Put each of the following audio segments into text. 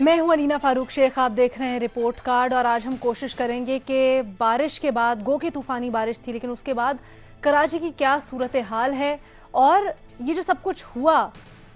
मैं हूं अलीना फारूक शेख, आप देख रहे हैं रिपोर्ट कार्ड। और आज हम कोशिश करेंगे कि बारिश के बाद, गो की तूफानी बारिश थी, लेकिन उसके बाद कराची की क्या सूरत हाल है। और ये जो सब कुछ हुआ,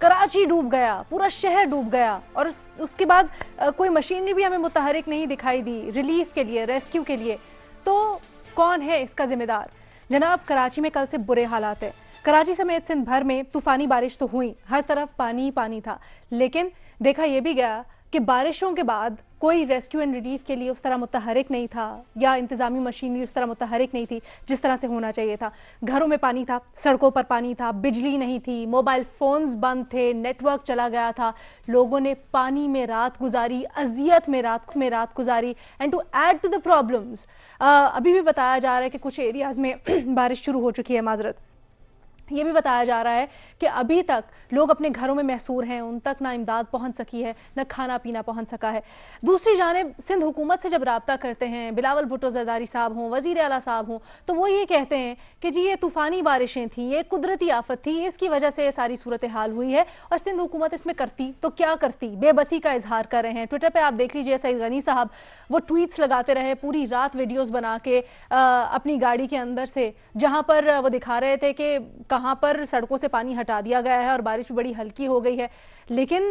कराची डूब गया, पूरा शहर डूब गया, और उसके बाद कोई मशीनरी भी हमें मुतहरिक नहीं दिखाई दी रिलीफ के लिए, रेस्क्यू के लिए। तो कौन है इसका जिम्मेदार? जनाब, कराची में कल से बुरे हालात है। कराची समेत सिंध भर में तूफानी बारिश तो हुई, हर तरफ पानी ही पानी था, लेकिन देखा यह भी गया कि बारिशों के बाद कोई रेस्क्यू एंड रिलीफ के लिए उस तरह मुतहरिक नहीं था, या इंतजामी मशीनरी उस तरह मुतहरिक नहीं थी जिस तरह से होना चाहिए था। घरों में पानी था, सड़कों पर पानी था, बिजली नहीं थी, मोबाइल फोन्स बंद थे, नेटवर्क चला गया था। लोगों ने पानी में रात गुजारी, अजियत में रात गुजारी। And to add to the problems, अभी भी बताया जा रहा है कि कुछ एरियाज में बारिश शुरू हो चुकी है। माजरत, ये भी बताया जा रहा है कि अभी तक लोग अपने घरों में महसूर हैं, उन तक ना इमदाद पहुंच सकी है, ना खाना पीना पहुंच सका है। दूसरी जानिब सिंध हुकूमत से जब रब्ता करते हैं, बिलावल भुट्टो जरदारी साहब हों, वजीर आला साहब हों, तो वो ये कहते हैं कि जी ये तूफानी बारिशें थी, ये कुदरती आफत थी, इसकी वजह से ये सारी सूरत हाल हुई है। और सिंध हुकूमत इसमें करती तो क्या करती, बेबसी का इजहार कर रहे हैं। ट्विटर पर आप देख लीजिए, सईद गनी साहब वो ट्वीट्स लगाते रहे, पूरी रात वीडियोस बना के अपनी गाड़ी के अंदर से, जहां पर वो दिखा रहे थे कि कहां पर सड़कों से पानी हटा दिया गया है और बारिश भी बड़ी हल्की हो गई है। लेकिन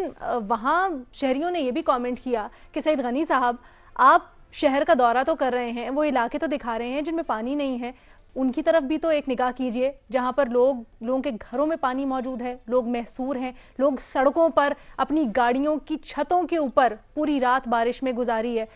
वहां शहरियों ने यह भी कमेंट किया कि सईद गनी साहब, आप शहर का दौरा तो कर रहे हैं, वो इलाके तो दिखा रहे हैं जिनमें पानी नहीं है, उनकी तरफ भी तो एक निगाह कीजिए, जहां पर लोगों के घरों में पानी मौजूद है, लोग महसूर हैं, लोग सड़कों पर अपनी गाड़ियों की छतों के ऊपर पूरी रात बारिश में गुजारी है।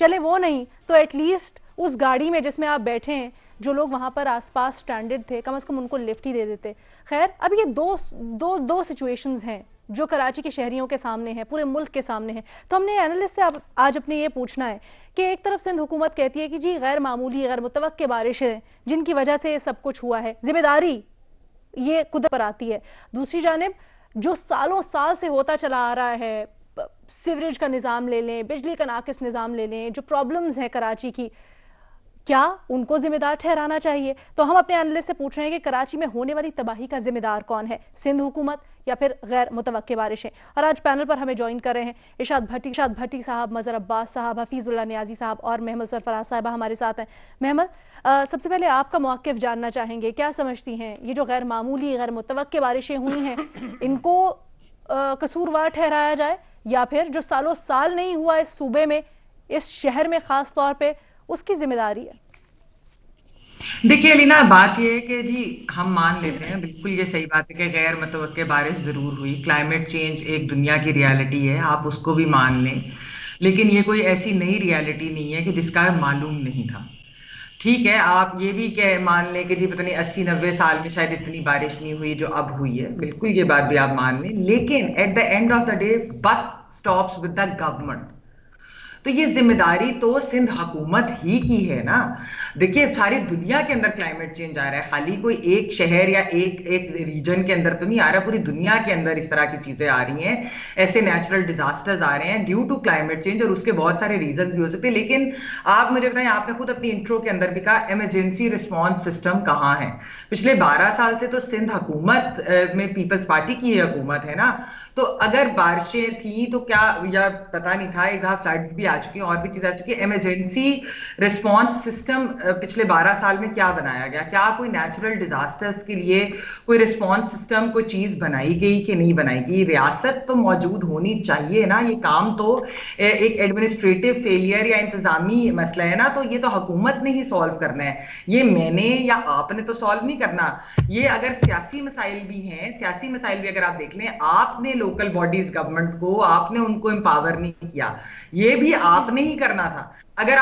चले वो नहीं तो एटलीस्ट उस गाड़ी में जिसमें आप बैठे हैं, जो लोग वहां पर आसपास स्टैंडर्ड थे, कम से कम उनको लिफ्ट ही दे देते। खैर, अब ये दो सिचुएशंस हैं जो कराची के शहरियों के सामने हैं, पूरे मुल्क के सामने हैं। तो हमने एनालिस्ट से आज अपने ये पूछना है कि एक तरफ सिंध हुकूमत कहती है कि जी गैर मामूली, गैर मुतवक्के बारिश है जिनकी वजह से ये सब कुछ हुआ है, जिम्मेदारी ये कुदरत पर आती है। दूसरी जानिब जो सालों साल से होता चला आ रहा है, सीवरेज का निज़ाम ले लें, बिजली का नाकिस निज़ाम ले लें, जो प्रॉब्लम्स हैं कराची की, क्या उनको जिम्मेदार ठहराना चाहिए? तो हम अपने एनालिस्ट से पूछ रहे हैं कि कराची में होने वाली तबाही का जिम्मेदार कौन है, सिंध हुकूमत या फिर गैर मुतवक्के बारिशें? और आज पैनल पर हमें ज्वाइन कर रहे हैं इरशाद भट्टी साहब, मजहर अब्बास साहब, हफीजुल्लाह नियाजी साहब और महमल सरफराज साहिबा हमारे साथ हैं। महमल, सबसे पहले आपका मौक़िफ़ जानना चाहेंगे, क्या समझती हैं ये जो गैर मामूली, गैर मुतवक्के बारिशें हुई हैं, इनको कसूरवार ठहराया जाए, या फिर जो सालों साल नहीं हुआ इस सूबे में, इस शहर में खास तौर पे, उसकी जिम्मेदारी है? देखिए अलीना, बात ये है कि जी हम मान लेते हैं, बिल्कुल ये सही बात है कि गैर मुतवक्के बारिश जरूर हुई। क्लाइमेट चेंज एक दुनिया की रियलिटी है, आप उसको भी मान लें, लेकिन ये कोई ऐसी नई रियलिटी नहीं है कि जिसका मालूम नहीं था। ठीक है, आप ये भी कह मान लें कि जी पता नहीं 80-90 साल में शायद इतनी बारिश नहीं हुई जो अब हुई है, बिल्कुल ये बात भी आप मान लें, लेकिन at the end of the day buck stops with the government. तो ये जिम्मेदारी तो सिंध हुकूमत ही की है ना। देखिए सारी दुनिया के अंदर क्लाइमेट चेंज आ रहा है, खाली कोई एक शहर या एक एक रीजन के अंदर तो नहीं आ रहा, पूरी दुनिया के अंदर इस तरह की चीजें आ रही हैं। ऐसे नेचुरल डिजास्टर्स आ रहे हैं ड्यू टू क्लाइमेट चेंज, और उसके बहुत सारे रीजन भी हो सकते हैं। लेकिन आप मुझे बताएं, आपने खुद अपनी इंट्रो के अंदर भी कहा इमरजेंसी रिस्पॉन्स सिस्टम कहाँ है। पिछले 12 साल से तो सिंध हुकूमत में पीपल्स पार्टी की हुकूमत है ना, तो अगर बारिशें थी तो क्या, या पता नहीं था, एक फ्लड्स भी आ चुकी हैं और भी चीजें आ चुकी है, इमरजेंसी रिस्पॉन्स सिस्टम पिछले 12 साल में क्या बनाया गया? क्या कोई नेचुरल डिजास्टर्स के लिए कोई रिस्पॉन्स सिस्टम, कोई चीज बनाई गई कि नहीं बनाई गई? रियासत तो मौजूद होनी चाहिए ना, ये काम तो एक एडमिनिस्ट्रेटिव फेलियर या इंतजामी मसला है ना, तो ये तो हुकूमत ने ही सॉल्व करना है, ये मैंने या आपने तो सॉल्व नहीं करना। ये अगर सियासी मसाइल भी हैं, सियासी मसाइल भी अगर आप देख लें, आपने लोकल बॉडीज गवर्नमेंट को, आपने उनको एम्पावर नहीं किया, ये भी आपने ही करना था। अगर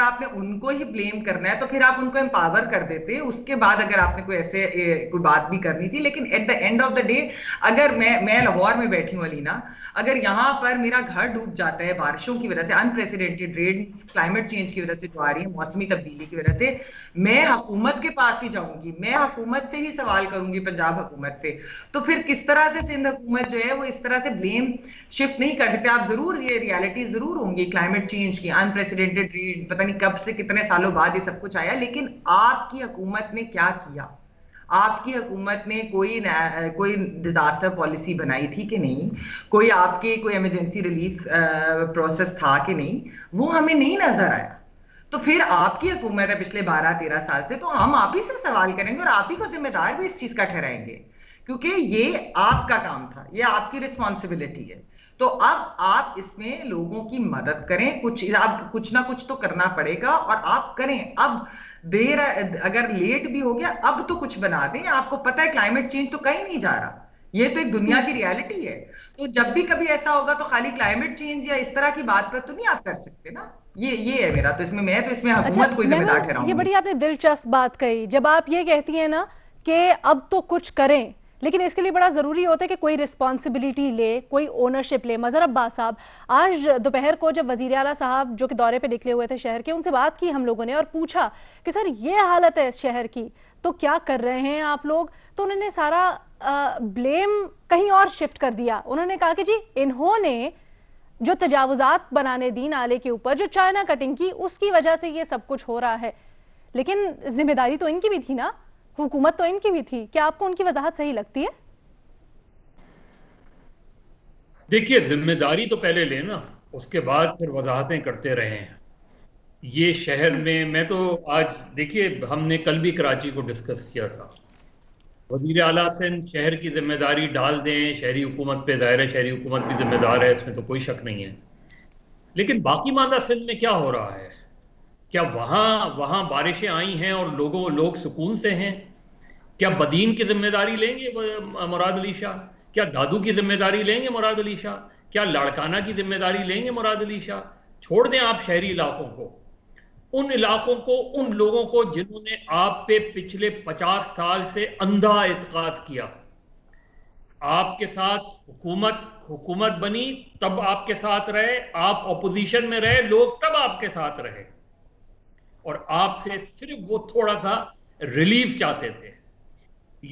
आपने उनको ही ब्लेम करना है तो फिर आप उनको एम्पावर कर देते, उसके बाद अगर आपने कोई ऐसे कोई बात भी करनी थी। लेकिन at the end of the day, अगर मैं लाहौर में बैठी हूं अलीना, अगर यहां पर मेरा घर डूब जाता है बारिशों की वजह से, अनप्रेसिडेंटेड रेन क्लाइमेट चेंज की वजह से जो आ रही है, मौसमी तब्दीली की वजह से, मैं हुकूमत के पास ही जाऊंगी, मैं हुकूमत से ही सवाल करूंगी, पंजाब हुकूमत से। तो फिर किस तरह से सिंध हुकूमत जो है वो इस तरह से ब्लेम शिफ्ट नहीं कर सकते। आप जरूर, ये रियलिटी जरूर होंगी क्लाइमेट चेंज की, अनप्रेसिडेंटेड रेन, पता नहीं कब से कितने सालों बाद ये सब कुछ आया, लेकिन आपकी हुकूमत ने क्या किया? आपकी हुकूमत ने कोई डिजास्टर पॉलिसी बनाई थी कि नहीं, कोई आपके कोई इमरजेंसी रिलीफ प्रोसेस था कि नहीं, वो हमें नहीं नजर आया। तो फिर आपकी हुकूमत है पिछले 12-13 साल से, तो हम आप ही से सवाल करेंगे और आप ही को जिम्मेदार भी इस चीज का ठहराएंगे, क्योंकि ये आपका काम था, ये आपकी रिस्पॉन्सिबिलिटी है। तो अब आप इसमें लोगों की मदद करें, अब कुछ ना कुछ तो करना पड़ेगा और आप करें। अब देर अगर लेट भी हो गया, अब तो कुछ बना दें। आपको पता है क्लाइमेट चेंज तो कहीं नहीं जा रहा, ये तो एक दुनिया की रियलिटी है। तो जब भी कभी ऐसा होगा तो खाली क्लाइमेट चेंज या इस तरह की बात पर तो नहीं आप कर सकते ना। ये है मेरा, तो इसमें मैं अच्छा हुकूमत को ही जिम्मेदार मेमन, ये ठहराऊंगी। बड़ी आपने दिलचस्प बात कही जब आप ये कहती हैं ना कि अब तो कुछ करें, लेकिन इसके लिए बड़ा जरूरी होता है कि कोई रिस्पॉन्सिबिलिटी ले, कोई ओनरशिप ले। मजहर अब्बास साहब, आज दोपहर को जब वजीर आला साहब जो कि दौरे पे निकले हुए थे शहर के, उनसे बात की हम लोगों ने और पूछा कि सर ये हालत है इस शहर की, तो क्या कर रहे हैं आप लोग? तो उन्होंने सारा ब्लेम कहीं और शिफ्ट कर दिया। उन्होंने कहा कि जी इन्होंने जो तजावुजात बनाने दी नाले के ऊपर, जो चाइना कटिंग की, उसकी वजह से ये सब कुछ हो रहा है। लेकिन जिम्मेदारी तो इनकी भी थी ना, हुकूमत तो इनकी भी थी। क्या आपको उनकी वजाहत सही लगती है? देखिए, जिम्मेदारी तो पहले लेना, उसके बाद फिर वजाहतें करते रहे हैं। ये शहर में मैं तो आज, देखिए हमने कल भी कराची को डिस्कस किया था, वजीर आला सिंध शहर की जिम्मेदारी डाल दें शहरी हुकूमत पे, दायरा शहरी हुकूमत भी जिम्मेदार है, इसमें तो कोई शक नहीं है। लेकिन बाकी मामला सिंध में क्या हो रहा है? क्या वहां वहां बारिशें आई हैं और लोग सुकून से हैं? क्या बदीन की जिम्मेदारी लेंगे मुराद अली शाह? क्या दादू की जिम्मेदारी लेंगे मुराद अली शाह? क्या लाड़काना की जिम्मेदारी लेंगे मुराद अली शाह? छोड़ दें आप शहरी इलाकों को, उन इलाकों को, उन लोगों को जिन्होंने आप पे पिछले 50 साल से अंधा एतकाद किया। आपके साथ हुकूमत बनी तब आपके साथ रहे, आप ऑपोजिशन में रहे, लोग तब आपके साथ रहे और आपसे सिर्फ वो थोड़ा सा रिलीफ चाहते थे।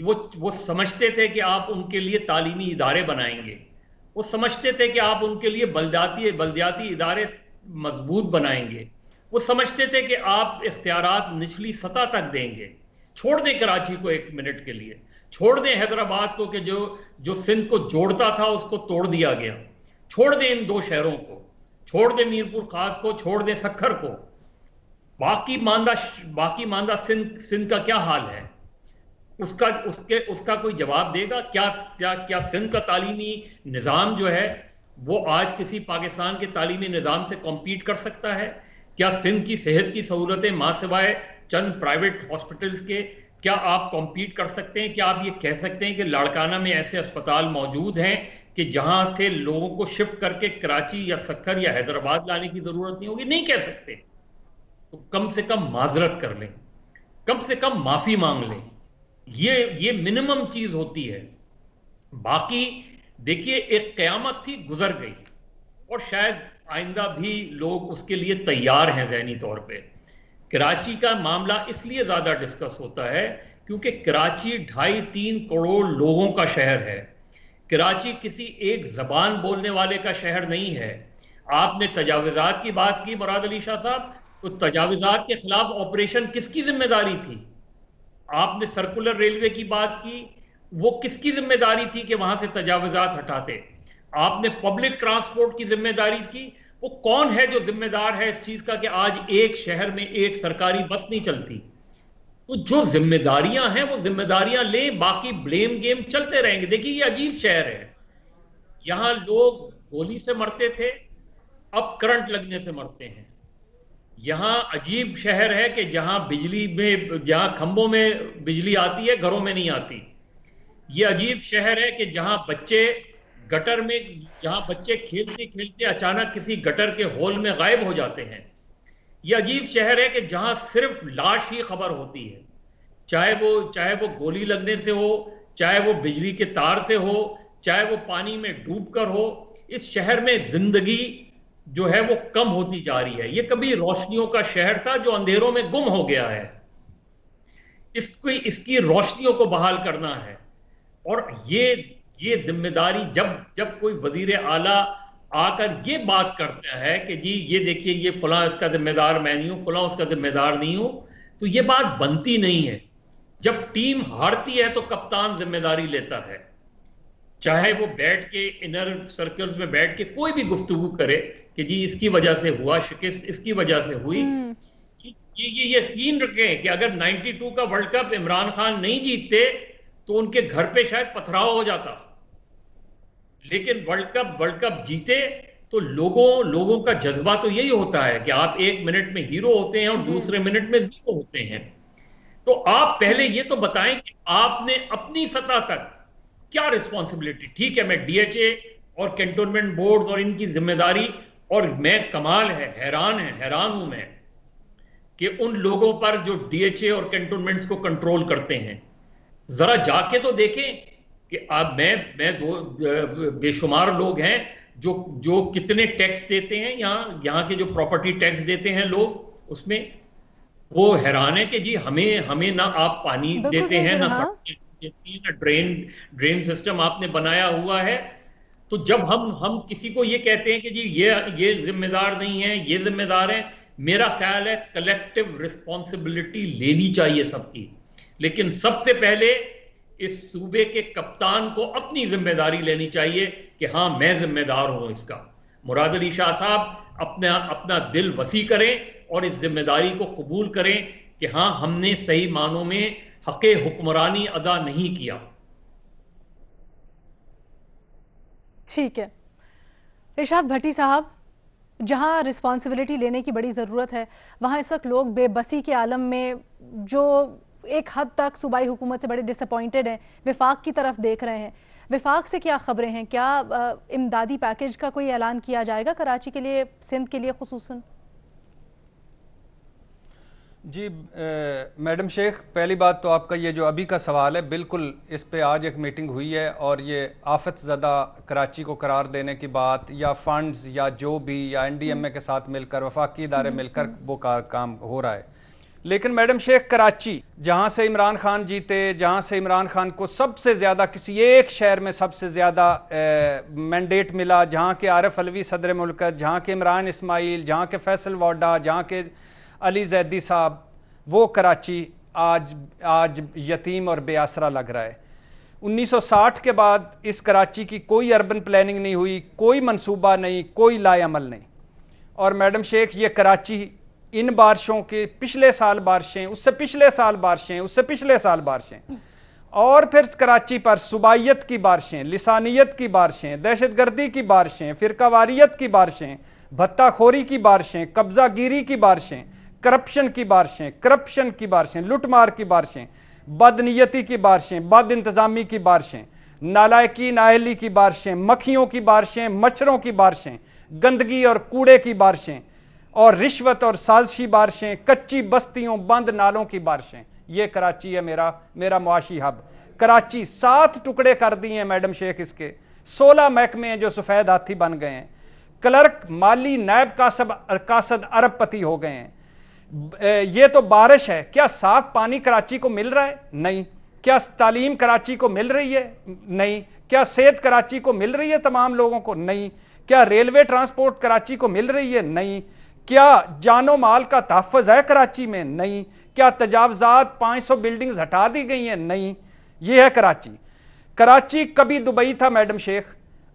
वो समझते थे कि आप उनके लिए तालीमी इदारे बनाएंगे, वो समझते थे कि आप उनके लिए बल्दियाती इदारे मजबूत बनाएंगे, वो समझते थे कि आप इख्तियारात निचली सतह तक देंगे। छोड़ दें कराची को एक मिनट के लिए, छोड़ दें हैदराबाद को कि जो सिंध को जोड़ता था उसको तोड़ दिया गया, छोड़ दें इन दो शहरों को, छोड़ दें मीरपुर खास को, छोड़ दें सक्खर को। बाकी मांदा सिंध का क्या हाल है? उसका कोई जवाब देगा? क्या सिंध का तालीमी निज़ाम जो है वो आज किसी पाकिस्तान के तालीमी निज़ाम से कॉम्पीट कर सकता है? क्या सिंध की सेहत की सहूलतें मां सिवाय चंद प्राइवेट हॉस्पिटल्स के, क्या आप कॉम्पीट कर सकते हैं? क्या आप ये कह सकते हैं कि लाड़काना में ऐसे अस्पताल मौजूद हैं कि जहां से लोगों को शिफ्ट करके कराची या सक्खर या हैदराबाद लाने की जरूरत नहीं होगी? नहीं कह सकते। तो कम से कम माजरत कर लें, कम से कम माफी मांग लें। ये मिनिमम चीज होती है। बाकी देखिए, एक कयामत थी, गुजर गई, और शायद आइंदा भी लोग उसके लिए तैयार हैं जहनी तौर पे। कराची का मामला इसलिए ज्यादा डिस्कस होता है क्योंकि कराची 2.5-3 करोड़ लोगों का शहर है। कराची किसी एक जबान बोलने वाले का शहर नहीं है। आपने तजावुजात की बात की मुराद अली शाह साहब, तो तजावुजात के खिलाफ ऑपरेशन किसकी जिम्मेदारी थी? आपने सर्कुलर रेलवे की बात की, वो किसकी जिम्मेदारी थी कि वहां से तजावुजात हटाते? आपने पब्लिक ट्रांसपोर्ट की जिम्मेदारी की, वो कौन है जो जिम्मेदार है इस चीज का कि आज एक शहर में एक सरकारी बस नहीं चलती? तो जो जिम्मेदारियां हैं वो जिम्मेदारियां लें, बाकी ब्लेम गेम चलते रहेंगे। देखिए, ये अजीब शहर है, यहां लोग गोली से मरते थे, अब करंट लगने से मरते हैं। यहां अजीब शहर है कि जहां खंभों में बिजली आती है, घरों में नहीं आती। यह अजीब शहर है कि जहां बच्चे खेलते खेलते अचानक किसी गटर के होल में गायब हो जाते हैं। यह अजीब शहर है कि जहां सिर्फ लाश ही खबर होती है, चाहे वो गोली लगने से हो, चाहे वो बिजली के तार से हो, चाहे वो पानी में डूबकर हो। इस शहर में जिंदगी जो है वो कम होती जा रही है। ये कभी रोशनियों का शहर था जो अंधेरों में गुम हो गया है। इसकी रोशनियों को बहाल करना है। और ये जिम्मेदारी जब कोई वजीर आला आकर ये बात करता है कि जी ये देखिए, ये फलां इसका जिम्मेदार मैं नहीं हूं, फलां उसका जिम्मेदार नहीं हूं, तो ये बात बनती नहीं है। जब टीम हारती है तो कप्तान जिम्मेदारी लेता है, चाहे वो बैठ के इनर सर्कल्स में बैठ के कोई भी गुफ्तगू करे कि जी इसकी वजह से हुआ शिकस्त, इसकी वजह से हुई। ये यकीन रखें कि अगर 92 का वर्ल्ड कप इमरान खान नहीं जीतते तो उनके घर पे शायद पथराव हो जाता, लेकिन वर्ल्ड कप जीते तो लोगों का जज्बा तो यही होता है कि आप एक मिनट में हीरो होते हैं और दूसरे मिनट में जीरो होते हैं। तो आप पहले ये तो बताएं कि आपने अपनी सतह तक क्या रिस्पॉन्सिबिलिटी, ठीक है मैं डीएचए और कैंटोनमेंट बोर्ड और इनकी जिम्मेदारी, और मैं कमाल है हैरान हूं मैं कि उन लोगों पर जो डीएचए और कैंटोनमेंट्स को कंट्रोल करते हैं, जरा जाके तो देखें कि आप मैं दो बेशुमार लोग हैं जो कितने टैक्स देते हैं, यहाँ के जो प्रॉपर्टी टैक्स देते हैं लोग, उसमें वो हैरान है कि जी हमें ना आप पानी देते हैं ना सड़कें देती हैं, ना ड्रेन सिस्टम आपने बनाया हुआ है। तो जब हम किसी को ये कहते हैं कि जी ये जिम्मेदार नहीं है, ये जिम्मेदार है, मेरा ख्याल है कलेक्टिव रिस्पॉन्सिबिलिटी लेनी चाहिए सबकी, लेकिन सबसे पहले इस सूबे के कप्तान को अपनी जिम्मेदारी लेनी चाहिए कि हाँ मैं जिम्मेदार हूं इसका। मुराद अली शाह साहब अपना दिल वसी करें और इस जिम्मेदारी को कबूल करें कि हाँ हमने सही मानों में हक़े हुक्मरानी अदा नहीं किया। ठीक है इरशाद भट्टी साहब, जहां रिस्पॉन्सिबिलिटी लेने की बड़ी ज़रूरत है वहां इस वक्त लोग बेबसी के आलम में जो एक हद तक सूबाई हुकूमत से बड़े डिसअपॉइंटेड हैं, विफाक की तरफ देख रहे हैं। विफाक से क्या खबरें हैं? क्या इमदादी पैकेज का कोई ऐलान किया जाएगा कराची के लिए, सिंध के लिए खुसूसन? जी मैडम शेख, पहली बात तो आपका ये जो अभी का सवाल है, बिल्कुल इस पे आज एक मीटिंग हुई है और ये आफत ज़दा कराची को करार देने की बात या फंड्स या जो भी या एनडीएमए के साथ मिलकर वफाकी इदारे मिलकर वो काम हो रहा है। लेकिन मैडम शेख, कराची जहाँ से इमरान खान जीते, जहाँ से इमरान खान को सबसे ज़्यादा किसी एक शहर में सबसे ज़्यादा मैंडेट मिला, जहाँ के आरिफ अलवी सदर मुल्क, जहाँ के इमरान इस्माइल, जहाँ के फैसल वाडा, जहाँ के अली जैदी साहब, वो कराची आज यतीम और बेआसरा लग रहा है। 1960 के बाद इस कराची की कोई अर्बन प्लानिंग नहीं हुई, कोई मंसूबा नहीं, कोई लाएअमल नहीं। और मैडम शेख, ये कराची इन बारिशों के पिछले साल बारिशें, उससे पिछले साल बारिशें, उससे पिछले साल बारिशें, और फिर कराची पर सुबाइयत की बारिशें, लिसानियत की बारिशें, दहशतगर्दी की बारिशें, फिरकावारियत की बारिशें, भत्ताखोरी की बारिशें, कब्जागिरी की बारिशें, करप्शन की बारिशें, लुटमार की बारिशें, बदनीयती की बारिशें, बद इंतज़ामी की बारिशें, नालायकी नाअहली की बारिशें, मक्खियों की बारिशें, मच्छरों की बारिशें, गंदगी और कूड़े की बारिशें, और रिश्वत और साजिशी बारिशें, कच्ची बस्तियों, बंद नालों की बारिशें। ये कराची है मेरा मुआशी हब। कराची 7 टुकड़े कर दिए हैं मैडम शेख इसके, 16 महकमे हैं जो सफ़ेद हाथी बन गए हैं, क्लर्क, माली, नायब कासद अरबपति हो गए हैं। ये तो बारिश है, क्या साफ पानी कराची को मिल रहा है? नहीं। क्या तालीम कराची को मिल रही है? नहीं। क्या सेहत कराची को मिल रही है तमाम लोगों को? नहीं। क्या रेलवे ट्रांसपोर्ट कराची को मिल रही है? नहीं। क्या जानो माल का तहफ़्फ़ुज़ है कराची में? नहीं। क्या तजावज़ात 500 बिल्डिंग्स हटा दी गई हैं? नहीं। ये है कराची। कराची कभी दुबई था मैडम शेख,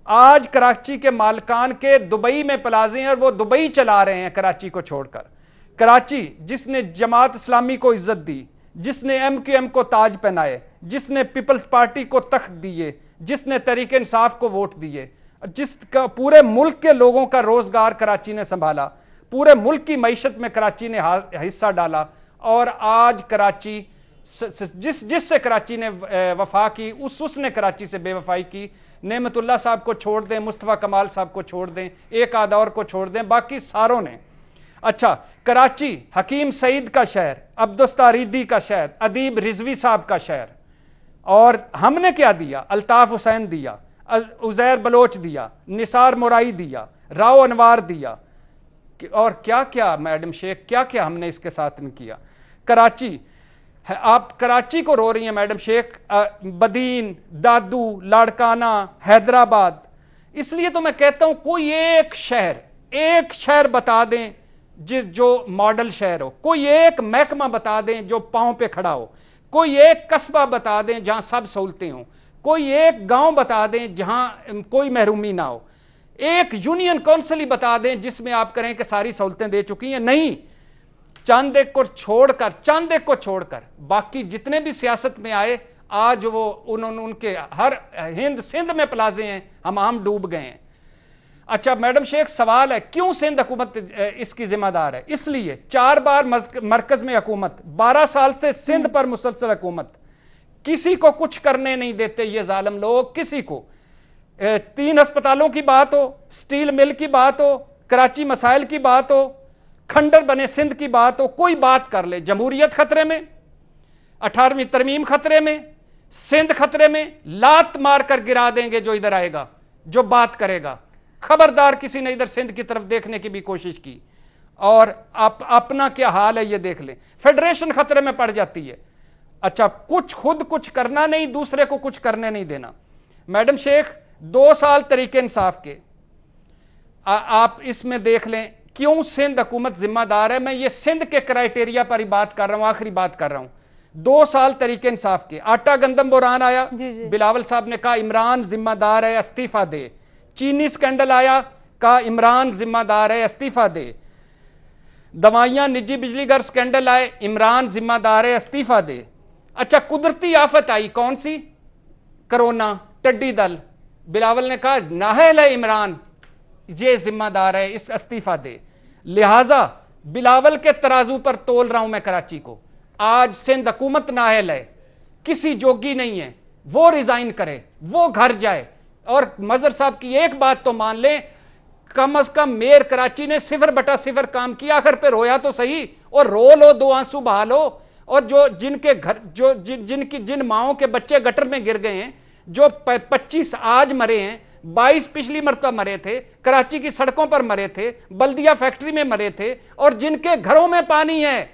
आज कराची के मालकान के दुबई में प्लाजे हैं और वो दुबई चला रहे हैं कराची को छोड़कर। कराची जिसने जमात इस्लामी को इज्जत दी, जिसने एमक्यूएम को ताज पहनाए, जिसने पीपल्स पार्टी को तख्त दिए, जिसने तहरीक इंसाफ को वोट दिए, जिसका पूरे मुल्क के लोगों का रोजगार कराची ने संभाला, पूरे मुल्क की मईशत में कराची ने हिस्सा डाला, और आज कराची जिससे कराची ने वफा की, उसने कराची से बेवफाई की। नेमतुल्लाह साहब को छोड़ दें, मुस्तफ़ा कमाल साहब को छोड़ दें, एक आध और को छोड़ दें, बाकी सारों ने। अच्छा, कराची हकीम सईद का शहर, अब्दुस्तारीदी का शहर, अदीब रिजवी साहब का शहर, और हमने क्या दिया? अल्ताफ हुसैन दिया, उज़ैर बलोच दिया, निसार मुराई दिया, राव अनवार दिया, और क्या क्या मैडम शेख, क्या क्या हमने इसके साथ नहीं किया। कराची, आप कराची को रो रही हैं मैडम शेख, बदीन, दादू, लाड़काना, हैदराबाद। इसलिए तो मैं कहता हूं कोई एक शहर बता दें जो मॉडल शहर हो, कोई एक महकमा बता दें जो पांव पे खड़ा हो। कोई एक कस्बा बता दें जहां सब सहूलतें हों, कोई एक गांव बता दें जहां कोई महरूमी ना हो, एक यूनियन काउंसिल ही बता दें जिसमें आप करें कि सारी सहूलतें दे चुकी हैं। नहीं, चंद एक को छोड़कर बाकी जितने भी सियासत में आए, आज वो उन्होंने उनके हर हिंद सिंध में प्लाजे हैं, हम डूब गए हैं। अच्छा मैडम शेख, सवाल है क्यों सिंध हुकूमत इसकी जिम्मेदार है? इसलिए 4 बार मरकज में हुकूमत, 12 साल से सिंध पर मुसलसल हुकूमत, किसी को कुछ करने नहीं देते ये जालिम लोग, किसी को। 3 अस्पतालों की बात हो, स्टील मिल की बात हो, कराची मसाइल की बात हो, खंडर बने सिंध की बात हो, कोई बात कर ले, जमहूरियत खतरे में, 18वीं तरमीम खतरे में, सिंध खतरे में, लात मार कर गिरा देंगे जो इधर आएगा, जो बात करेगा। खबरदार किसी ने इधर सिंध की तरफ देखने की भी कोशिश की, और आप अपना क्या हाल है ये देख लें। फेडरेशन खतरे में पड़ जाती है। अच्छा, खुद कुछ करना नहीं, दूसरे को कुछ करने नहीं देना। मैडम शेख, 2 साल तरीके इंसाफ के आप इसमें देख लें क्यों सिंध हुकूमत जिम्मेदार है। मैं ये सिंध के क्राइटेरिया पर ही बात कर रहा हूं, आखिरी बात कर रहा हूं। 2 साल तरीके इंसाफ के, आटा गंदम बुरहान आया, बिलावल साहब ने कहा इमरान जिम्मेदार है, इस्तीफा दे। चीनी स्कैंडल आया, कहा इमरान जिम्मेदार है, इस्तीफा दे। दवाइयां निजी बिजली घर स्कैंडल आए, इमरान जिम्मेदार है, इस्तीफा दे। अच्छा, कुदरती आफत आई, कौन सी? कोरोना, टिड्डी दल। बिलावल ने कहा नाहल है इमरान, ये जिम्मेदार है, इस इस्तीफा दे। लिहाजा बिलावल के तराजू पर तोल रहा हूं मैं कराची को। आज सिंध हुकूमत नाहल है, किसी जोगी नहीं है, वो रिजाइन करे, वो घर जाए। और मजहर साहब की एक बात तो मान लें, कम अज कम मेयर कराची ने 0/0 काम किया, आखिर पे रोया तो सही, और रो लो, 2 आंसू बहा लो। और जो जिनके घर, जिन माओं के बच्चे गटर में गिर गए हैं, जो 25 आज मरे हैं, 22 पिछली मरतबा मरे थे, कराची की सड़कों पर मरे थे, बल्दिया फैक्ट्री में मरे थे, और जिनके घरों में पानी है।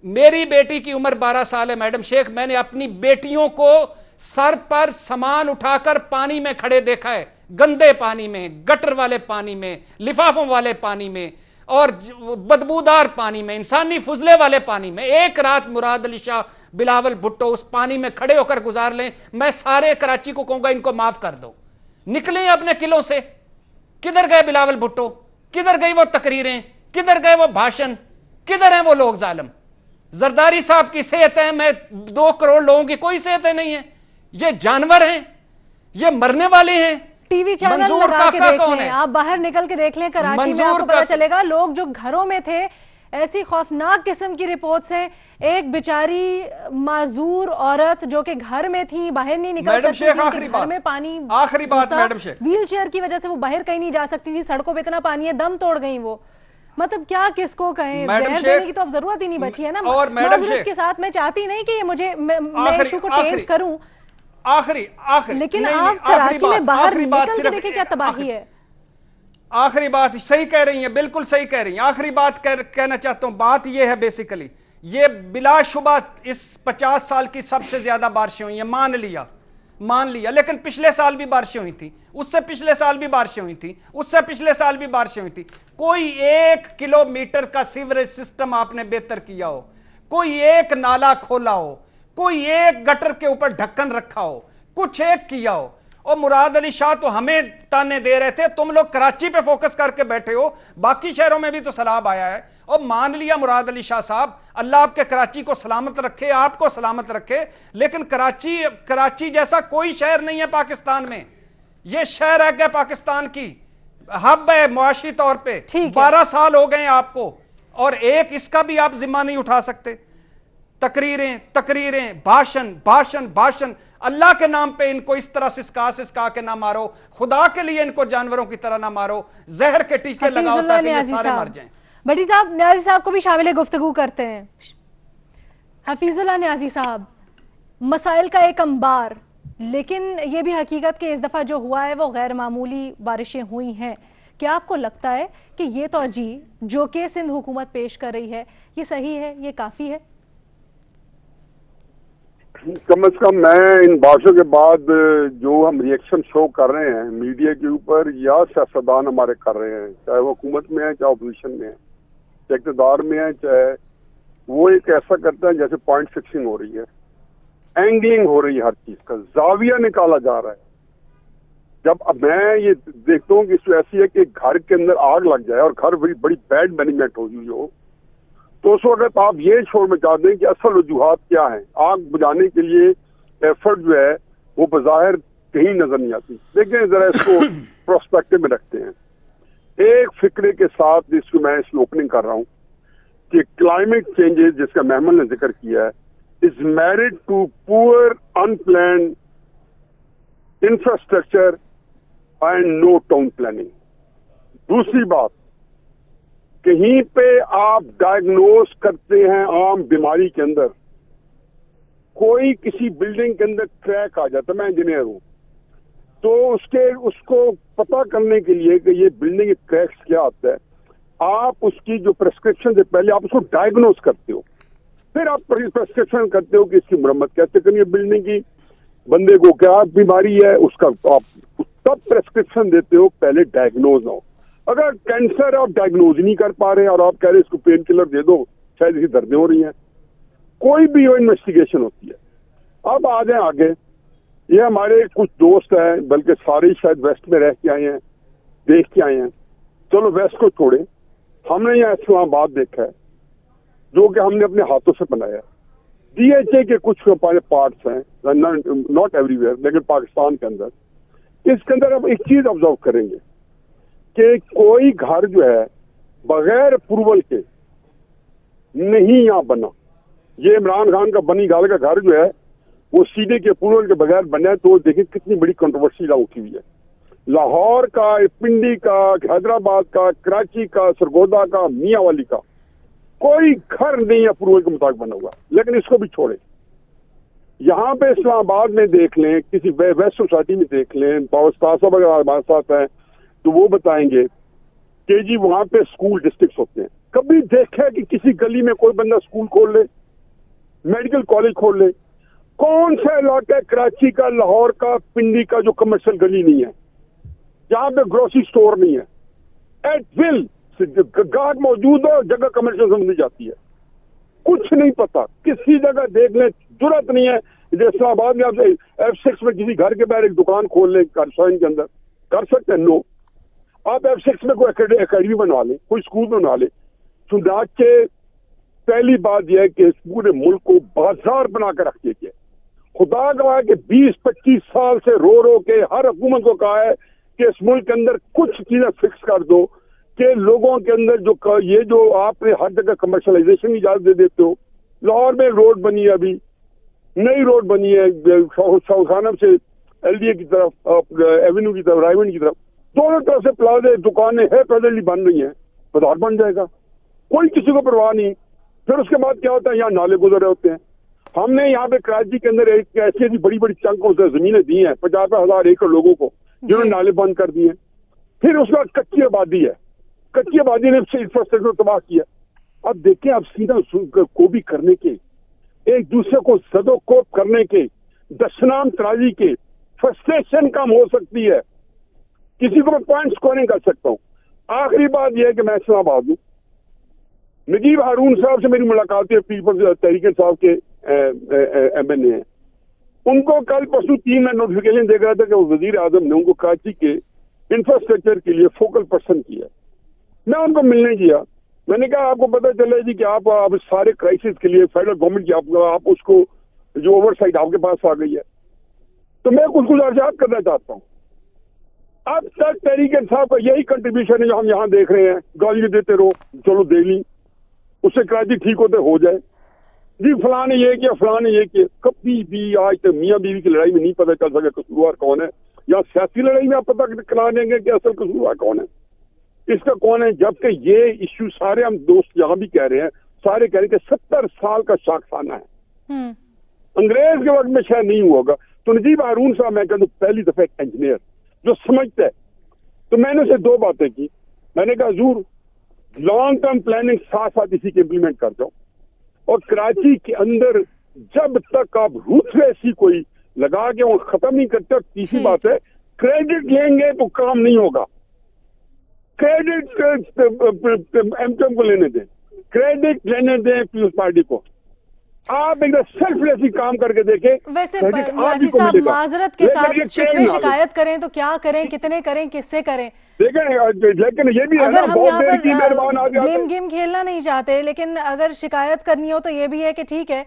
मेरी बेटी की उम्र 12 साल है मैडम शेख, मैंने अपनी बेटियों को सर पर सामान उठाकर पानी में खड़े देखा है, गंदे पानी में, गटर वाले पानी में, लिफाफों वाले पानी में, और बदबूदार पानी में, इंसानी फुजले वाले पानी में। एक रात मुराद अली शाह, बिलावल भुट्टो उस पानी में खड़े होकर गुजार लें, मैं सारे कराची को कहूंगा इनको माफ कर दो, निकले अपने किलों से। किधर गए बिलावल भुट्टो? किधर गई वो तकरीरें? किधर गए वो भाषण? किधर हैं वो लोग जालिम? जरदारी साहब की सेहत है, मैं 2 करोड़ लोगों की कोई सेहत नहीं है। ये जानवर हैं, ये मरने वाले हैं। टीवी चैनल लगा के देख लें, आप बाहर निकल के देख लें कराची में, आपको पता चलेगा लोग जो घरों में थे, ऐसी खौफनाक किस्म की रिपोर्ट्स हैं। एक बेचारी माजूर औरत जो कि घर में थी, बाहर नहीं निकल सकती थी, घर में पानी, आखिरी बात मैडम शेख, व्हील चेयर की वजह से वो बाहर कहीं नहीं जा सकती थी, सड़कों पे इतना पानी है, दम तोड़ गई वो। मतलब क्या किसको कहें, जहर देने की तो अब जरूरत ही नहीं बची है ना। और मैडम शेख के साथ मैं चाहती नहीं कि ये मुझे मैं इशू को टेंट करूं, आखिरी लेकिन आप कराची में बाहर निकल के देखिए क्या तबाही है। आखिरी बात सही कह रही हैं, बिल्कुल सही कह रही हैं। आखिरी बात कहना चाहता हूं, बात यह है बेसिकली, ये बिलाशुबा इस 50 साल की सबसे ज्यादा बारिशें हुई हैं, मान लिया, लेकिन पिछले साल भी बारिशें हुई थी, उससे पिछले साल भी बारिशें हुई थी, उससे पिछले साल भी बारिशें हुई थी। कोई 1 किलोमीटर का सीवरेज सिस्टम आपने बेहतर किया हो, कोई एक नाला खोला हो, कोई एक गटर के ऊपर ढक्कन रखा हो, कुछ एक किया हो। और मुराद अली शाह तो हमें ताने दे रहे थे, तुम लोग कराची पे फोकस करके बैठे हो, बाकी शहरों में भी तो सैलाब आया है। और मान लिया मुराद अली शाह साहब, अल्लाह आपके कराची को सलामत रखे, आपको सलामत रखे, लेकिन कराची जैसा कोई शहर नहीं है पाकिस्तान में। यह शहर है पाकिस्तान की हब है मुआशी तौर पे। 12 साल हो गए आपको, और एक इसका भी आप जिम्मा नहीं उठा सकते। तकरीरें, भाषण। अल्लाह के नाम पे इनको इस तरह सिसका के ना मारो, खुदा के लिए इनको जानवरों की तरह ना मारो, जहर के टीके लगाओ ताकि ये सारे मर जाएं। बड़ी साहब, न्याजी साहब को भी शामिल गुफ्तगू करते हैं। हफीजुल्लाह न्याजी साहब, मसाइल का एक अंबार, लेकिन ये भी हकीकत कि इस दफा जो हुआ है वो गैर मामूली बारिशें हुई हैं। क्या आपको लगता है कि ये तौजी जो कि सिंध हुकूमत पेश कर रही है, ये सही है, ये काफी है? कम से कम मैं इन बातों के बाद जो हम रिएक्शन शो कर रहे हैं मीडिया के ऊपर या सियासतदान हमारे कर रहे हैं, चाहे वो हुकूमत में है, चाहे अपोजिशन में है, चाहे इक़्तिदार में है, चाहे वो एक ऐसा करते हैं जैसे पॉइंट फिक्सिंग हो रही है। एंगलिंग हो रही है, हर चीज का जाविया निकाला जा रहा है। जब अब मैं ये देखता हूँ कि इसमें ऐसी है कि घर के अंदर आग लग जाए और घर बड़ी बड़ी बैड मैनेजमेंट हो हुई हो, तो उस वक्त आप ये छोड़ मचा दें कि असल वजूहात क्या है। आग बुझाने के लिए एफर्ट जो है वो बज़ाहिर कहीं नजर नहीं आती। देखें जरा इसको प्रोस्पेक्टिव में रखते हैं, एक फिक्रे के साथ जिसको मैं इसकी ओपनिंग कर रहा हूँ कि क्लाइमेट चेंजेस जिसका महमल ने जिक्र किया है is married to poor unplanned infrastructure and no town planning. दूसरी बात, कहीं पे आप डायग्नोज करते हैं आम बीमारी के अंदर, कोई किसी बिल्डिंग के अंदर क्रैक आ जाता, मैं इंजीनियर हूं, तो उसको पता करने के लिए कि ये बिल्डिंग क्रैक्स क्या आता है, आप उसकी जो प्रेस्क्रिप्शन से पहले आप उसको डायग्नोज करते हो, फिर आप प्रेस्क्रिप्शन करते हो कि इसकी मरम्मत कैसे करनी है, बिल्डिंग की, बंदे को क्या बीमारी है उसका, आप तब प्रेस्क्रिप्शन देते हो, पहले डायग्नोज ना हो। अगर कैंसर आप डायग्नोज नहीं कर पा रहे और आप कह रहे इसको पेन किलर दे दो, शायद इसकी दर्दें हो रही हैं, कोई भी वो इन्वेस्टिगेशन होती है। अब आ जाए आगे, ये हमारे कुछ दोस्त हैं, बल्कि सारे शायद वेस्ट में रह के आए हैं, देख के आए हैं, चलो वेस्ट को छोड़े, हमने यहाँ इस्लामाबाद देखा है जो कि हमने अपने हाथों से बनाया है। DHA के कुछ पार्ट्स हैं, नॉट एवरीवेयर, लेकिन पाकिस्तान के अंदर, इसके अंदर अब एक चीज ऑब्जर्व करेंगे कि कोई घर जो है बगैर अप्रूवल के नहीं यहाँ बना। ये इमरान खान का बनी गाल का घर जो है वो सीधे के अप्रूवल के बगैर बना है, तो देखिए कितनी बड़ी कंट्रोवर्सी उठी हुई है। लाहौर का, पिंडी का, हैदराबाद का, कराची का, सरगोदा का, मियाँवाली का, कोई घर नहीं अप्रूवल के मुताबिक बना हुआ। लेकिन इसको भी छोड़े, यहाँ पे इस्लामाबाद में देख लें, किसी वेस्ट सोसाइटी में देख लें, पावस्ता साहब अगर हमारे साथ हैं तो वो बताएंगे कि जी वहां पे स्कूल डिस्ट्रिक्ट होते हैं। कभी देखा है कि किसी गली में कोई बंदा स्कूल खोल ले, मेडिकल कॉलेज खोल ले? कौन सा इलाका है कराची का, लाहौर का, पिंडी का जो कमर्शियल गली नहीं है, जहां पे ग्रोसरी स्टोर नहीं है? एट विल गाहक मौजूद हो, जगह कमर्शियल समझी जाती है। कुछ नहीं पता, किसी जगह देख लें, जरूरत नहीं है। इस्लामाबाद में आप F6 में किसी घर के बाहर एक दुकान खोल लें, शहर के अंदर कर सकते हैं? नो। आप F6 में कोई अकेडमी बनवा लें, कोई स्कूल बनवा लें। सुधार के पहली बात यह है कि इस पूरे मुल्क को बाजार बना कर रख दिया गया। खुदा गवाह कि 20-25 साल से रो रो के हर हुकूमत को कहा है कि इस मुल्क के अंदर कुछ चीजें फिक्स कर दो कि लोगों के अंदर जो ये जो आपने हर जगह कमर्शलाइजेशन की इजाजत दे देते हो। लाहौर में रोड बनी है, अभी नई रोड बनी है शाहखाना से LDA की तरफ, एवेन्यू की तरफ, रायवन की तरफ, दोनों तरफ से प्लाजे, दुकानें है प्रेजेंटली बन रही हैं, बाजार बन जाएगा, कोई किसी को परवाह नहीं। फिर उसके बाद क्या होता है, यहाँ नाले गुजर रहे होते हैं। हमने यहाँ पे कराची के अंदर एक ऐसी ऐसी बड़ी बड़ी चंकों से जमीनें दी हैं 50,000 एकड़ लोगों को, जिन्होंने नाले बंद कर दिए। फिर उसके बाद कच्ची आबादी है, कच्ची आबादी ने इंफ्रास्ट्रक्चर तबाह किया। अब देखें, अब सीधा को भी करने के, एक दूसरे को सदोकोप करने के, दशनाम तराजी के, फ्रस्ट्रेशन कम हो सकती है। किसी को मैं पॉइंट स्कोरिंग कर सकता हूँ। आखिरी बात यह है कि मैं इस्लामाबाद हूँ, नजीब हारून साहब से मेरी मुलाकात है, पीपल्स तहरीक साहब के MNA हैं। उनको कल परसों 3 में नोटिफिकेशन दे रहा था कि वजीर आजम ने उनको कराची के इंफ्रास्ट्रक्चर के लिए फोकल पर्सन किया। मैं उनको मिलने गया, मैंने कहा आपको पता चला जी कि आप सारे क्राइसिस के लिए फेडरल गवर्नमेंट की आप उसको जो ओवरसाइट आपके पास आ गई है, तो मैं कुछ गुजारिश करना चाहता हूँ। अब तक तहरीक साहब का यही कंट्रीब्यूशन है जो हम यहाँ देख रहे हैं, गाली देते रहो, चलो दे ली, उससे कराची ठीक होते हो जाए जी, फलां ने ये किया, फलां ने ये किया। कभी भी आज तक मियाँ बीवी की लड़ाई में नहीं पता चल सका कसूरवार कौन है, या सियासी लड़ाई में आप पता करा देंगे कि असल कसूरवार कौन है, इसका कौन है। जबकि ये इश्यू सारे हम दोस्त यहाँ भी कह रहे हैं, सारे कह रहे हैं कि 70 साल का शाखसाना है, अंग्रेज के वक्त में शायद नहीं हुआ होगा। तो नजीब हारून साहब, मैं कहता हूँ पहली दफा एक इंजीनियर जो समझता है, तो मैंने उसे 2 बातें की। मैंने कहा हजूर लॉन्ग टर्म प्लानिंग साथ साथ इसी के इम्प्लीमेंट कर जाओ, और कराची के अंदर जब तक आप रूथलेसली कोई लगा के वो खत्म नहीं करते। तीसरी बात है, क्रेडिट लेंगे तो काम नहीं होगा। क्रेडिट एमकेएम को लेने दें, क्रेडिट लेने दें पीपल्स पार्टी को। आप एक सेल्फलेसली काम करके देखें। वैसे नियाज़ी साहब माजरत के साथ शिकायत करें तो क्या करें, कितने करें, किससे करें? लेकिन ये भी है ना, बहुत देर की मेहरबान आ गया। ब्लेम गेम खेलना नहीं चाहते, लेकिन अगर शिकायत करनी हो तो ये भी है कि ठीक है,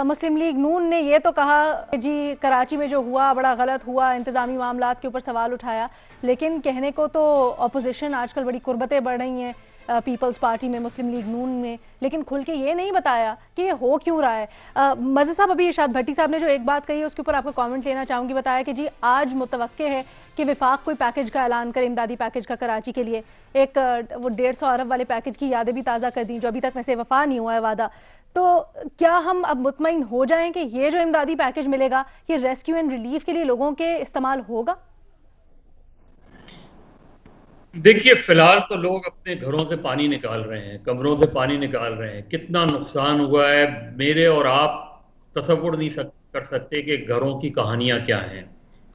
मुस्लिम लीग नून ने ये तो कहा जी कराची में जो हुआ बड़ा गलत हुआ, इंतजामी मामलात के ऊपर सवाल उठाया, लेकिन कहने को तो ऑपोजिशन आजकल बड़ी कुर्बतें बढ़ रही हैं पीपल्स पार्टी में, मुस्लिम लीग नून में, लेकिन खुल के ये नहीं बताया कि ये हो क्यों रहा है। मज़े साहब, अभी इरशाद भट्टी साहब ने जो एक बात कही है उसके ऊपर आपका कमेंट लेना चाहूँगी। बताया कि जी आज मुतवक्के है कि विफाक कोई पैकेज का ऐलान करे, इमदादी पैकेज का कराची के लिए। एक वो 150 अरब वाले पैकेज की यादें भी ताज़ा कर दी जो अभी तक वैसे वफा नहीं हुआ है वादा। तो क्या हम अब मुतमईन हो जाएं कि ये जो इमदादी पैकेज मिलेगा ये रेस्क्यू एंड रिलीफ के लिए लोगों के इस्तेमाल होगा? देखिए, फिलहाल तो लोग अपने घरों से पानी निकाल रहे हैं, कमरों से पानी निकाल रहे हैं। कितना नुकसान हुआ है मेरे और आप तसव्वुर नहीं कर सकते कि घरों की कहानियां क्या हैं।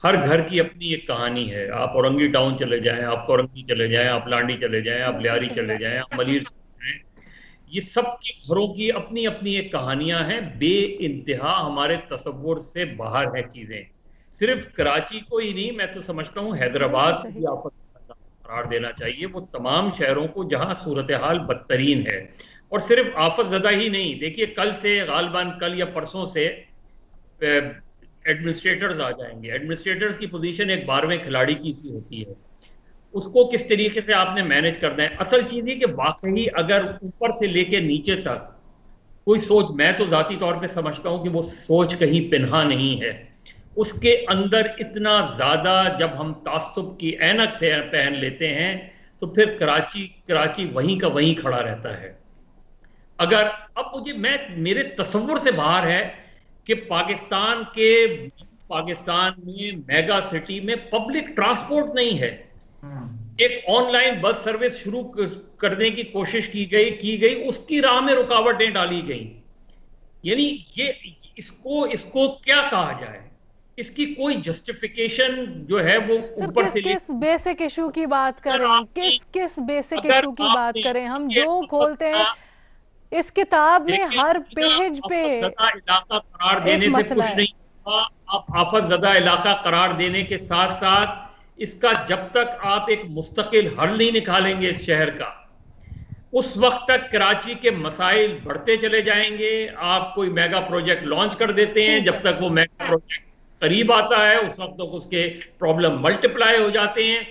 हर घर की अपनी एक कहानी है। आप औरंगी टाउन चले जाएं, आप कोरंगी चले जाएं, आप लांडी चले जाएं, आप लियारी चले जाएं, आप मलीर चले जाएं, ये सब की घरों की अपनी अपनी एक कहानियां हैं। बेइंतहा हमारे तसव्वुर से बाहर है चीजें। सिर्फ कराची को ही नहीं, मैं तो समझता हूँ हैदराबाद को भी आफत करार देना चाहिए, वो तमाम शहरों को जहां सूरत हाल बदतरीन है। और सिर्फ आफत ज़दा ही नहीं, देखिए कल से गालिबन कल या परसों से एडमिनिस्ट्रेटर्स आ जाएंगे। एडमिनिस्ट्रेटर्स की पोजीशन एक 12वें खिलाड़ी की सी होती है, उसको किस तरीके से आपने मैनेज करना है। असल चीज़ है कि वाकई अगर ऊपर से लेके नीचे तक कोई सोच, मैं तो ज़ाती तौर पे समझता हूं कि वो सोच कहीं पिन्हा नहीं है, उसके अंदर इतना ज्यादा जब हम तासुब की ऐनक पहन लेते हैं तो फिर कराची वहीं का वहीं खड़ा रहता है। अगर अब मेरे तसव्वुर से बाहर है कि पाकिस्तान में मेगा सिटी में पब्लिक ट्रांसपोर्ट नहीं है। एक ऑनलाइन बस सर्विस शुरू करने की कोशिश की गई, उसकी राह में रुकावटें डाली गई। यानी ये इसको क्या कहा जाए, इसकी कोई जस्टिफिकेशन जो है वो ऊपर से किस बेसिक इशू की बात करें, किस बेसिक इशू की बात करें? हम जो खोलते हैं इस किताब में हर पेज पे इलाका करार देने से कुछ नहीं हुआ। आप आफत ज़दा इलाका करार देने के साथ साथ इसका जब तक आप एक मुस्तकिल हल नहीं निकालेंगे इस शहर का, उस वक्त तक कराची के मसाइल बढ़ते चले जाएंगे। आप कोई मेगा प्रोजेक्ट लॉन्च कर देते हैं, जब तक वो मेगा प्रोजेक्ट करीब आता है उस वक्त तक उसके प्रॉब्लम मल्टीप्लाई हो जाते हैं।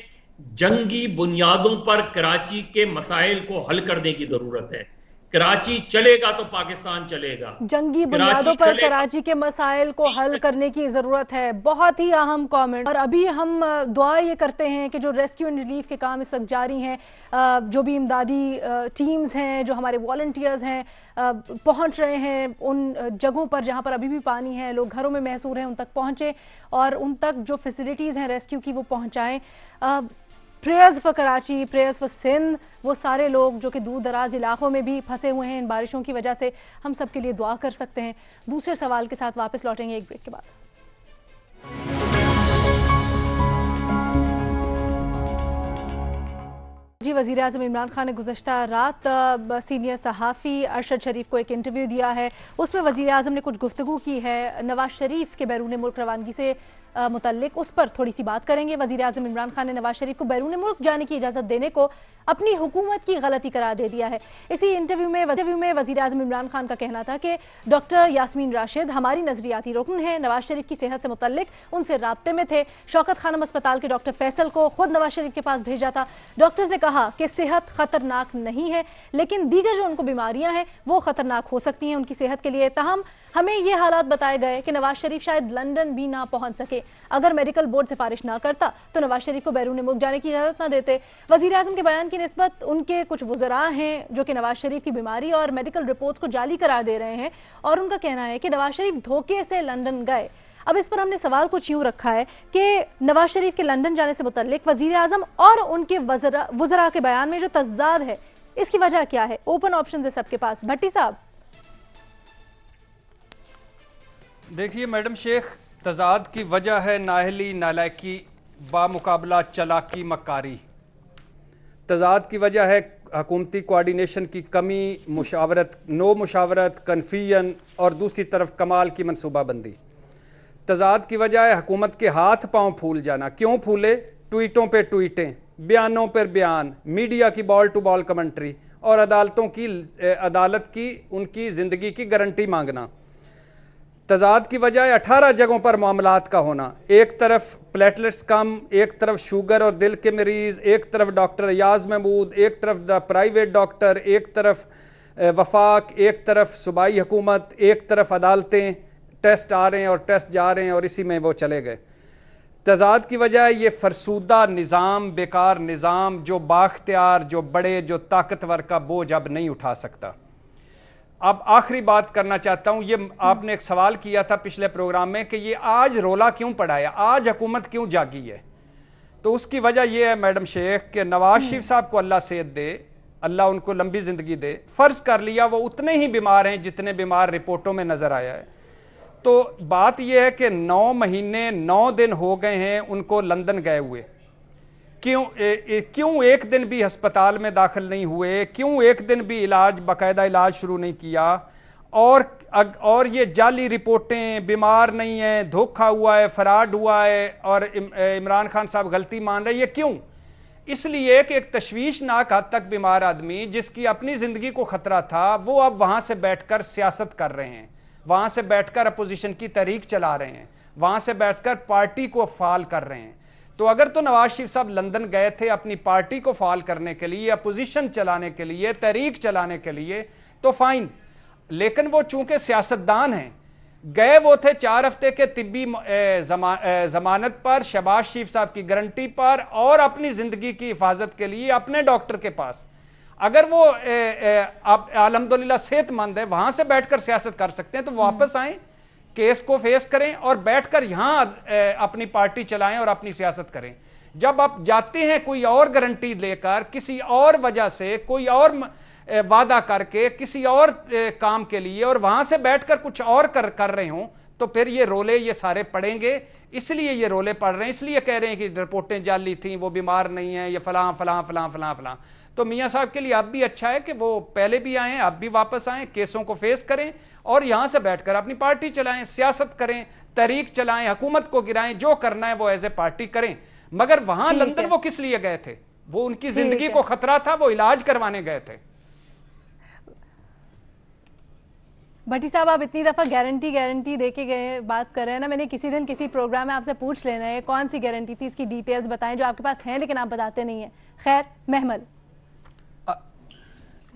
जंगी बुनियादों पर कराची के मसाइल को हल करने की जरूरत है। कराची चलेगा तो पाकिस्तान चलेगा। जंगी बुनियादों पर कराची के मसाइल को हल करने की जरूरत है, बहुत ही अहम कमेंट। और अभी हम दुआ ये करते हैं कि जो रेस्क्यू एंड रिलीफ के काम इस वक्त जारी हैं, जो भी इमदादी टीम्स हैं, जो हमारे वॉलंटियर्स हैं, पहुंच रहे हैं उन जगहों पर जहां पर अभी भी पानी है, लोग घरों में महसूर हैं, उन तक पहुंचे और उन तक जो फैसिलिटीज़ हैं रेस्क्यू की वो पहुंचाएं। Prayers for Karachi, prayers for Sindh, वो सारे लोग जो कि दूर दराज इलाकों में भी फंसे हुए हैं इन बारिशों की वजह से, हम सब के लिए दुआ कर सकते हैं। दूसरे सवाल के साथ वापस लौटेंगे एक ब्रेक के बाद। जी, वज़ीर आज़म इमरान खान ने गुज़श्ता रात सीनियर सहाफ़ी अरशद शरीफ को एक इंटरव्यू दिया है। उसमें वज़ीर आज़म ने कुछ गुफ्तगू की है नवाज शरीफ के बैरून मुल्क रवानगी से मुतल्लिक, उस पर थोड़ी सी बात करेंगे। वज़ीर आज़म इमरान खान ने नवाज शरीफ को बैरून मुल्क जाने की इजाज़त देने को अपनी हुकूमत की गलती करार दे दिया है। इसी इंटरव्यू में वज़ीर आज़म इमरान खान का कहना था कि डॉक्टर यास्मीन राशिद हमारी नजरियाती रुकन है, नवाज शरीफ की सेहत से मुतल्लिक उनसे राब्ते में थे। शौकत खानम अस्पताल के डॉक्टर फैसल को खुद नवाज शरीफ के पास भेजा था। डॉक्टर्स ने कहा कि सेहत खतरनाक नहीं है, लेकिन दीगर जो उनको बीमारियां हैं वो खतरनाक हो सकती हैं उनकी सेहत के लिए। ताहम हमें ये हालात बताए गए कि नवाज शरीफ शायद लंदन भी ना पहुंच सके। अगर मेडिकल बोर्ड सिफारिश ना करता तो नवाज शरीफ को बैरून मुल्क जाने की इजाजत ना देते। वजीर आजम के बयान की निस्बत उनके कुछ वुज़रा हैं जो कि नवाज शरीफ की बीमारी और मेडिकल रिपोर्ट्स को जाली करार दे रहे हैं और उनका कहना है कि नवाज शरीफ धोखे से लंदन गए। अब इस पर हमने सवाल कुछ यूं रखा है कि नवाज शरीफ के लंदन जाने से मुतल्लिक वजीर आजम और उनके वुज़रा के बयान में जो तज़ाद है, इसकी वजह क्या है? ओपन ऑप्शन है सबके पास। भट्टी साहब, देखिए मैडम शेख, तजाद की वजह है नाहली, नालायकी, बामुकाबला चलाकी, मकारी। तजाद की वजह है हुकूमती कोऑर्डिनेशन की कमी, मुशावरत, नो मुशावरत, कन्फ्यूजन, और दूसरी तरफ कमाल की मनसूबाबंदी। तजाद की वजह है हुकूमत के हाथ पांव फूल जाना। क्यों फूले? ट्वीटों पे ट्वीटें, बयानों पर बयान, मीडिया की बॉल टू बॉल कमेंट्री और अदालत की उनकी ज़िंदगी की गारंटी मांगना। तजाद की वजह है 18 जगहों पर मामलात का होना। एक तरफ प्लेटलेट्स कम, एक तरफ शुगर और दिल के मरीज़, एक तरफ डॉक्टर अयाज महमूद, एक तरफ द प्राइवेट डॉक्टर, एक तरफ वफाक, एक तरफ सूबाई हुकूमत, एक तरफ अदालतें। टेस्ट आ रहे हैं और टेस्ट जा रहे हैं और इसी में वो चले गए। तजाद की वजह है ये फरसूदा निज़ाम, बेकार निज़ाम जो बाख्तियार, जो बड़े, जो ताकतवर का बोझ अब नहीं उठा सकता। अब आखिरी बात करना चाहता हूँ, ये आपने एक सवाल किया था पिछले प्रोग्राम में कि ये आज रोला क्यों पड़ा है, आज हुकूमत क्यों जागी है। तो उसकी वजह यह है मैडम शेख कि नवाज शरीफ साहब को अल्लाह सेहत दे, अल्लाह उनको लंबी ज़िंदगी दे। फ़र्ज़ कर लिया वो उतने ही बीमार हैं जितने बीमार रिपोर्टों में नज़र आया है, तो बात यह है कि 9 महीने 9 दिन हो गए हैं उनको लंदन गए हुए। क्यों एक दिन भी अस्पताल में दाखिल नहीं हुए? क्यों एक दिन भी बाकायदा इलाज शुरू नहीं किया? और ये जाली रिपोर्टें, बीमार नहीं है, धोखा हुआ है, फराड हुआ है और इमरान खान साहब गलती मान रहे हैं, ये क्यों? इसलिए कि एक तशवीशनाक हद तक बीमार आदमी जिसकी अपनी ज़िंदगी को ख़तरा था, वो अब वहाँ से बैठकर सियासत कर रहे हैं, वहाँ से बैठकर अपोजिशन की तहरीक चला रहे हैं, वहाँ से बैठकर पार्टी को फाल कर रहे हैं। तो अगर तो नवाज शरीफ साहब लंदन गए थे अपनी पार्टी को फाल करने के लिए, अपोजिशन चलाने के लिए, तहरीक चलाने के लिए, तो फाइन। लेकिन वो चूंकि सियासतदान हैं, गए वो थे 4 हफ्ते के तिब्बी जमानत पर, शहबाज शरीफ साहब की गारंटी पर और अपनी ज़िंदगी की हिफाजत के लिए अपने डॉक्टर के पास। अगर वो अल्हम्दुलिल्लाह सेहतमंद है, वहाँ से बैठकर सियासत कर सकते हैं, तो वापस आएँ, केस को फेस करें और बैठकर यहाँ अपनी पार्टी चलाएं और अपनी सियासत करें। जब आप जाते हैं कोई और गारंटी लेकर, किसी और वजह से, कोई और वादा करके, किसी और काम के लिए, और वहाँ से बैठकर कुछ और कर रहे हों, तो फिर ये रोले ये सारे पड़ेंगे। इसलिए ये रोले पड़ रहे हैं, इसलिए कह रहे हैं कि रिपोर्टें जाली थी, वो बीमार नहीं है, ये फलां फलां फलां फलां फलां। तो मियाँ साहब के लिए अब भी अच्छा है कि वो पहले भी आए, अब भी वापस आएँ, केसों को फेस करें और यहाँ से बैठकर अपनी पार्टी चलाएं, सियासत करें, तहरीक चलाएं, हुकूमत को गिराएं, जो करना है वो एज ए पार्टी करें। मगर वहाँ लंदन वो किस लिए गए थे? वो उनकी जिंदगी को खतरा था, वो इलाज करवाने गए थे। भट्टी साहब, आप इतनी दफ़ा गारंटी दे के गए, बात कर रहे हैं ना, मैंने किसी दिन किसी प्रोग्राम में आपसे पूछ लेना है कौन सी गारंटी थी, इसकी डिटेल्स बताएं जो आपके पास हैं लेकिन आप बताते नहीं हैं। खैर, महमल।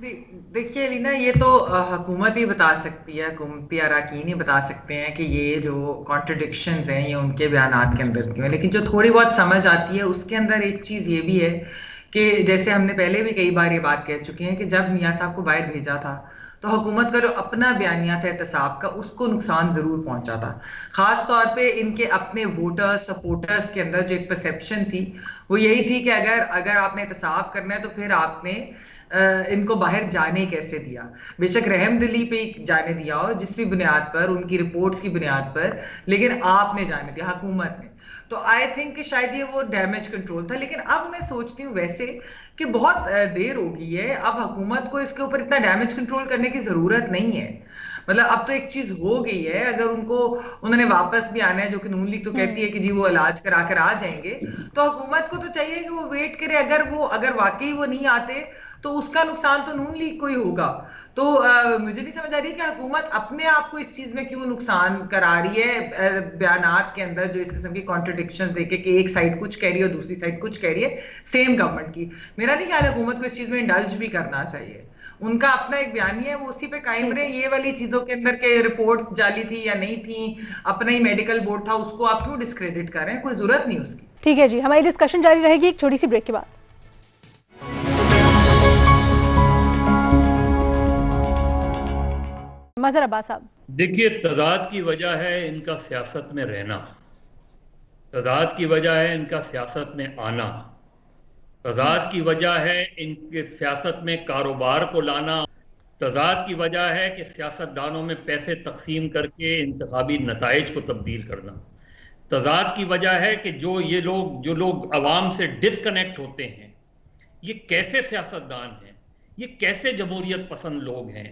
देखिए लीना, ये तो हुकूमत ही बता सकती है, हुकूमती अरकान ही बता सकते हैं कि ये जो कॉन्ट्रडिक्शंस हैं ये उनके बयानात के अंदर क्यों है। लेकिन जो थोड़ी बहुत समझ आती है उसके अंदर एक चीज़ ये भी है कि जैसे हमने पहले भी कई बार ये बात कह चुके हैं कि जब मियाँ साहब को बाहर भेजा था तो हुकूमत का जो अपना बयानिया था एहतसाब का, उसको नुकसान जरूर पहुंचा था। खास तौर पे इनके अपने वोटर्स सपोर्टर्स के अंदर जो एक परसेप्शन थी वो यही थी कि अगर आपने एहतसाब करना है तो फिर आपने इनको बाहर जाने कैसे दिया। बेशक रहमदिली पे जाने दिया हो, जिस भी बुनियाद पर, उनकी रिपोर्ट्स की बुनियाद पर, लेकिन आपने जाने दिया, हुकूमत ने। तो आई थिंक कि शायद ये वो डैमेज कंट्रोल था। लेकिन अब मैं सोचती हूँ वैसे कि बहुत देर हो गई है, अब हुकूमत को इसके ऊपर इतना डैमेज कंट्रोल करने की जरूरत नहीं है। मतलब अब तो एक चीज हो गई है, अगर उन्होंने वापस भी आना है, जो कि नून लीग तो कहती है कि जी वो इलाज करा कर आ जाएंगे, तो हुकूमत को तो चाहिए कि वो वेट करे। अगर वाकई वो नहीं आते तो उसका नुकसान तो नून लीग को ही होगा। तो मुझे नहीं समझ आ रही कि हुकूमत अपने आप को इस चीज में क्यों नुकसान करा रही है, बयानात के अंदर जो इस किस्म की कॉन्ट्रडिक्शंस देके कि एक साइड कुछ कह रही है और दूसरी साइड कुछ कह रही है सेम गवर्नमेंट की। मेरा नहीं ख्याल है हुकूमत को इस चीज में इंडल्ज भी करना चाहिए। उनका अपना एक बयानी है, वो उसी पे कायम रहे। ये वाली चीजों के अंदर के रिपोर्ट जाली थी या नहीं थी, अपना ही मेडिकल बोर्ड था, उसको आप क्यों डिस्क्रेडिट कर रहे हैं? कोई जरूरत नहीं उसकी। ठीक है जी, हमारी डिस्कशन जारी रहेगी एक छोटी सी ब्रेक के बाद। मजहर अब्बास साहब, देखिए, तजाद की वजह है इनका सियासत में रहना, तजाद की वजह है इनका सियासत में आना, तजाद की वजह है इनके सियासत में कारोबार को लाना, तजाद की वजह है कि सियासतदानों में पैसे तकसीम करके इंतखाबी नताइज को तब्दील करना, तजाद की वजह है कि जो लोग अवाम से डिस्कनेक्ट होते हैं, ये कैसे सियासतदान हैं, ये कैसे जमहूरियत पसंद लोग हैं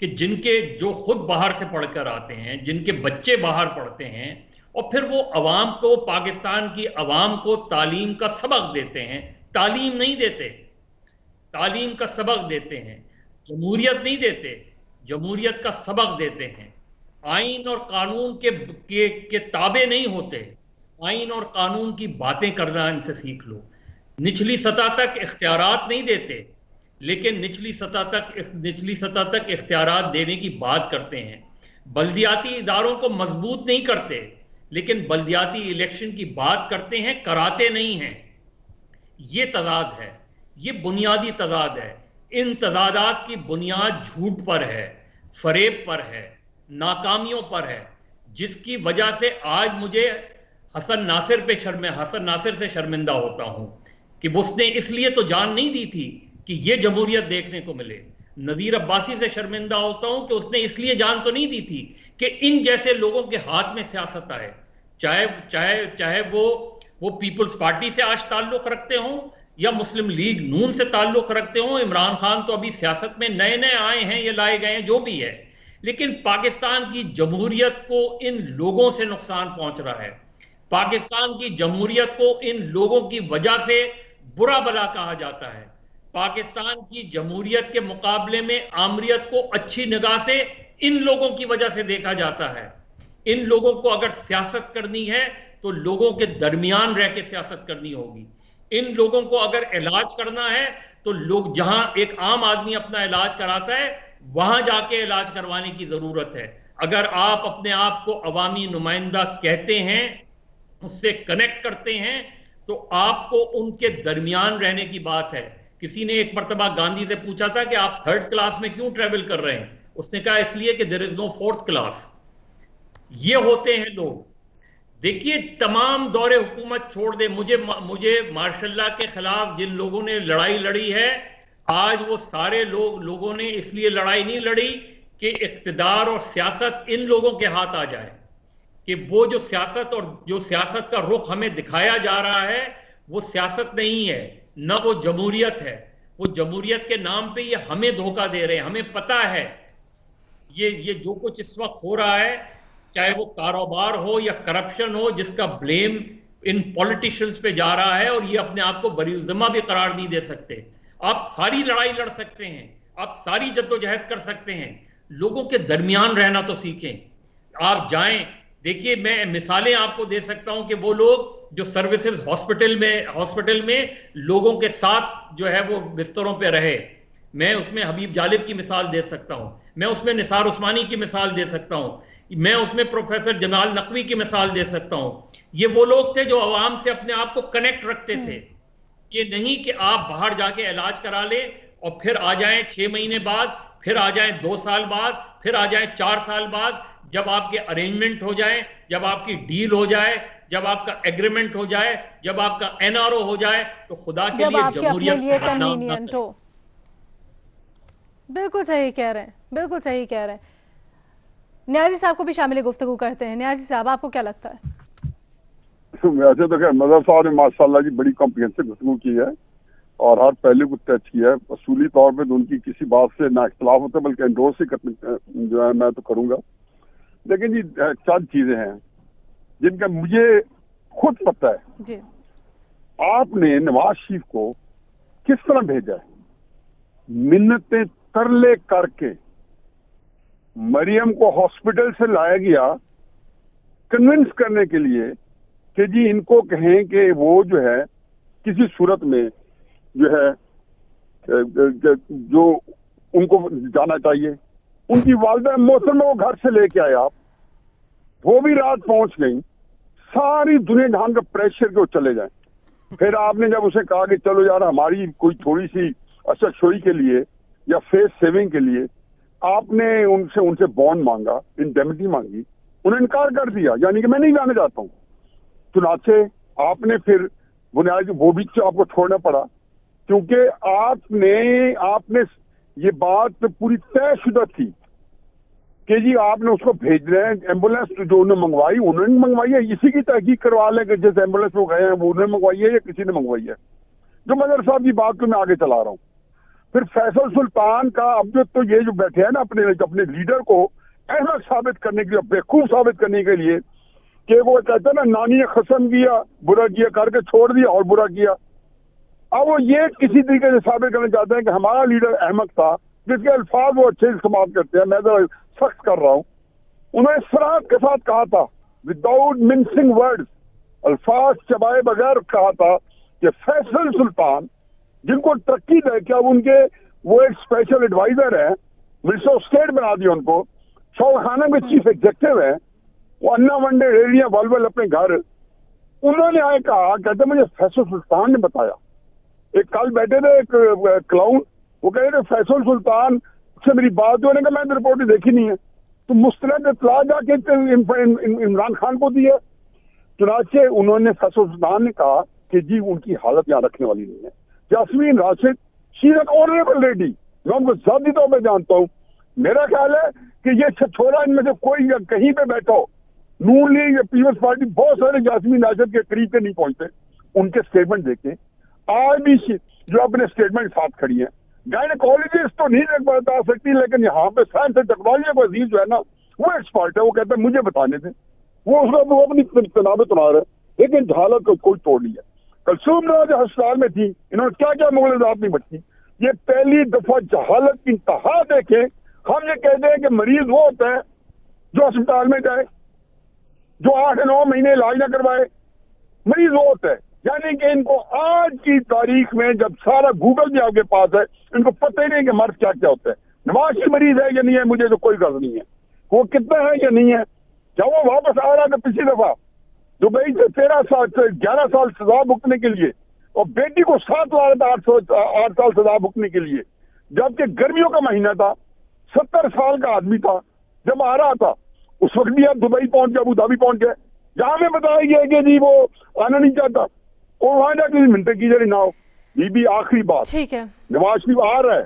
कि जिनके जो खुद बाहर से पढ़कर आते हैं, जिनके बच्चे बाहर पढ़ते हैं, और फिर वो अवाम को, पाकिस्तान की अवाम को तालीम का सबक देते हैं। तालीम नहीं देते, तालीम का सबक देते हैं। जमहूरियत नहीं देते, जमहूरियत का सबक देते हैं। आइन और कानून के ताबे नहीं होते। आइन और कानून की बातें करना इनसे सीख लो। निचली सतह तक इख्तियारात नहीं देते, लेकिन निचली सतह तक इख्तियारात देने की बात करते हैं। बल्दियाती इदारों को मजबूत नहीं करते, लेकिन बल्दियाती इलेक्शन की बात करते हैं, कराते नहीं हैं। ये तजाद है, ये बुनियादी तजाद है। इन तजादात की बुनियाद झूठ पर है, फरेब पर है, नाकामियों पर है, जिसकी वजह से आज मुझे हसन नासिर से शर्मिंदा होता हूं कि उसने इसलिए तो जान नहीं दी थी कि यह जमहूरियत देखने को मिले। नजीर अब्बासी से शर्मिंदा होता हूं कि उसने इसलिए जान तो नहीं दी थी कि इन जैसे लोगों के हाथ में सियासत आए, चाहे वो पीपल्स पार्टी से आज ताल्लुक रखते हों या मुस्लिम लीग नून से ताल्लुक रखते हों। इमरान खान तो अभी सियासत में नए नए आए हैं, ये लाए गए हैं, जो भी है, लेकिन पाकिस्तान की जमहूरियत को इन लोगों से नुकसान पहुंच रहा है। पाकिस्तान की जमहूरियत को इन लोगों की वजह से बुरा भला कहा जाता है। पाकिस्तान की जमहूरियत के मुकाबले में आमरीत को अच्छी निगाह से इन लोगों की वजह से देखा जाता है। इन लोगों को अगर सियासत करनी है तो लोगों के दरमियान रह के सियासत करनी होगी। इन लोगों को अगर इलाज करना है तो लोग, जहां एक आम आदमी अपना इलाज कराता है, वहां जाके इलाज करवाने की जरूरत है। अगर आप अपने आप को अवामी नुमाइंदा कहते हैं, उससे कनेक्ट करते हैं, तो आपको उनके दरमियान रहने की बात है। किसी ने एक मर्तबा गांधी से पूछा था कि आप 3rd क्लास में क्यों ट्रेवल कर रहे हैं? उसने कहा इसलिए कि there is no 4th class. ये होते हैं लोग। देखिए, तमाम दौरे हुकूमत छोड़ दे, मुझे मार्शल के खिलाफ जिन लोगों ने लड़ाई लड़ी है, आज वो सारे लोगों ने इसलिए लड़ाई नहीं लड़ी कि इख्तिदार और सियासत इन लोगों के हाथ आ जाए, कि वो जो सियासत का रुख हमें दिखाया जा रहा है वो सियासत नहीं है, न वो जमहूरियत है। वो जमहूरियत के नाम पे ये हमें धोखा दे रहे हैं। हमें पता है ये जो कुछ इस वक्त हो रहा है, चाहे वो कारोबार हो या करप्शन हो, जिसका ब्लेम इन पॉलिटिशियंस पे जा रहा है, और ये अपने आप को बरीउज़्ज़मा भी करार नहीं दे सकते। आप सारी लड़ाई लड़ सकते हैं, आप सारी जद्दोजहद कर सकते हैं, लोगों के दरमियान रहना तो सीखें। आप जाएं, देखिए, मैं मिसालें आपको दे सकता हूं कि वो लोग जो सर्विसेज हॉस्पिटल में लोगों के साथ जो है वो बिस्तरों पे रहे, मैं उसमें हबीब जालिब की मिसाल दे सकता हूं, मैं उसमें निसार उस्मानी की मिसाल दे सकता हूं, मैं उसमें प्रोफेसर जमाल नकवी की मिसाल दे सकता हूं। ये वो लोग थे जो आवाम से अपने आप को कनेक्ट रखते थे। ये नहीं कि आप बाहर जाके इलाज करा ले और फिर आ जाएं 6 महीने बाद, फिर आ जाएं 2 साल बाद, फिर आ जाएं 4 साल बाद, जब आपके अरेंजमेंट हो जाए, जब आपकी डील हो जाए, जब आपका एग्रीमेंट हो जाए, जब आपका एनआरओ हो जाए, तो खुदा के लिए जमहूरियत कन्वीनियंट हो। बिल्कुल सही कह रहे हैं, बिल्कुल सही कह रहे हैं। न्याजी साहब को भी शामिल गुफ्तगू करते हैं। न्याजी साहब, आपको क्या लगता है? वैसे तो खैर मदर साहब ने माशाल्लाह जी बड़ी कॉम्प्रिहेंसिव गुफ्तगू की है और हर पहलू को टच किया है। असूली तौर पे तो उनकी किसी बात से ना इख्तलाफ होता है, बल्कि एंडोर्स ही जो है मैं तो करूंगा। लेकिन जी चंद चीजें हैं जिनका मुझे खुद पता है जी। आपने नवाज शरीफ को किस तरह भेजा है? मिन्नतें तरले करके मरियम को हॉस्पिटल से लाया गया कन्विंस करने के लिए कि जी इनको कहें कि वो जो है किसी सूरत में जो है जो उनको जाना चाहिए। उनकी वालदा मौसम में वो घर से लेके आए आप, वो भी रात पहुंच गई, सारी दुनिया ढांग का प्रेशर के वो चले जाए। फिर आपने जब उसे कहा कि चलो यार हमारी कोई थोड़ी सी असरशोई के लिए या फेस सेविंग के लिए आपने उनसे बॉन्ड मांगा, इंडेमिटी मांगी, उन्हें इनकार कर दिया, यानी कि मैं नहीं जाना चाहता हूं। चुनाचे आपने फिर बुनियादी वो भी आपको छोड़ना पड़ा, क्योंकि आपने ये बात पूरी तयशुदा थी कि जी आपने उसको भेज रहे हैं। एम्बुलेंस जो उन्होंने मंगवाई है, इसी की तहकीक करवा लें कि जिस एम्बुलेंस वो गए हैं वो उन्होंने मंगवाई है या किसी ने मंगवाई है। जो मदर साहब की बात को मैं आगे चला रहा हूँ, फिर फैसल सुल्तान का अब तो ये जो बैठे हैं ना अपने लीडर को ऐसा साबित करने के लिए, बेवकूफ साबित करने के लिए कि वो कहते हैं ना नानी ने कसम किया बुरा किया करके छोड़ दिया और बुरा किया। अब वो ये किसी तरीके से साबित करना चाहते हैं कि हमारा लीडर अहमद था, जिसके अल्फाज वो अच्छे इस्तेमाल करते हैं, मैं तो सख्त कर रहा हूँ। उन्होंने सराहत के साथ कहा था, विदाउट मिंसिंग वर्ड्स, अल्फाज चबाए बगैर कहा था कि फैसल सुल्तान जिनको तरक्की दे क्या उनके वो एक स्पेशल एडवाइजर है, मिनिस्टर ऑफ स्टेट बना दिया उनको, खाना के चीफ एग्जीक्यूटिव है, वो अन्ना वनडे रेडिया वलवल अपने घर। उन्होंने आए कहा, कहते मुझे फैसल सुल्तान ने बताया। एक कल बैठे थे एक क्लाउन, वो कह रहे थे फैसल सुल्तान से मेरी बात होने का मैंने रिपोर्ट देखी नहीं है, तो मुस्तरद इत्तला जाके इमरान खान को दिया। चुनाचे उन्होंने फैसल सुल्तान ने कहा कि जी उनकी हालत यहाँ रखने वाली नहीं है। Yasmeen Rashid she is an honourable lady, मैं उनको जाती तौर पर जानता हूँ। मेरा ख्याल है कि ये छोरा इनमें से कोई कहीं पे बैठा हो, नून लीग या पीपल्स पार्टी बहुत सारे यास्मीन राशिद के करीब के नहीं पहुंचते। उनके स्टेटमेंट देखें, आज भी जो अपने स्टेटमेंट साथ खड़ी है। गायनेकोलॉजिस्ट तो नहीं देख बता सकती, लेकिन यहाँ पे साइंस एंड टेक्नोलॉजी का अजीज जो है ना वो एक्सपर्ट है, वो कहता है मुझे बताने थे, वो उसका वो अपनी तनाव तुना रहे, लेकिन हालत को कोई तोड़ नहीं है। कलसूम नवाज अस्पताल में थी, इन्होंने क्या क्या मुगलजात नहीं बची। ये पहली दफा जहालत की इंतहा देखे। हम ये कहते हैं कि मरीज वो होता है जो अस्पताल में जाए, जो 8-9 महीने इलाज ना करवाए, मरीज वो होता है। यानी कि इनको आज की तारीख में जब सारा गूगल भी आपके पास है, इनको पता ही नहीं कि मर्ज क्या क्या होता है। नवाज शरीफ मरीज है या नहीं है मुझे तो कोई गर्ज नहीं है, वो कितना है या नहीं है। जब वो वापस आ रहा था पिछली दफा दुबई से 11 साल सजा भुगतने के लिए, और बेटी को 7 ला रहा था 8 साल सजा भुगतने के लिए, जबकि गर्मियों का महीना था, 70 साल का आदमी था जब आ रहा था। उस वक्त भी आप दुबई पहुंच गए, अबू धाबी पहुंच गए, जहां में बताया गया कि जी वो आना नहीं चाहता, और वहां जाकर मिनटें की जरी ना हो। ये भी आखिरी बात, ठीक है, नवाज शरीफ आ रहा है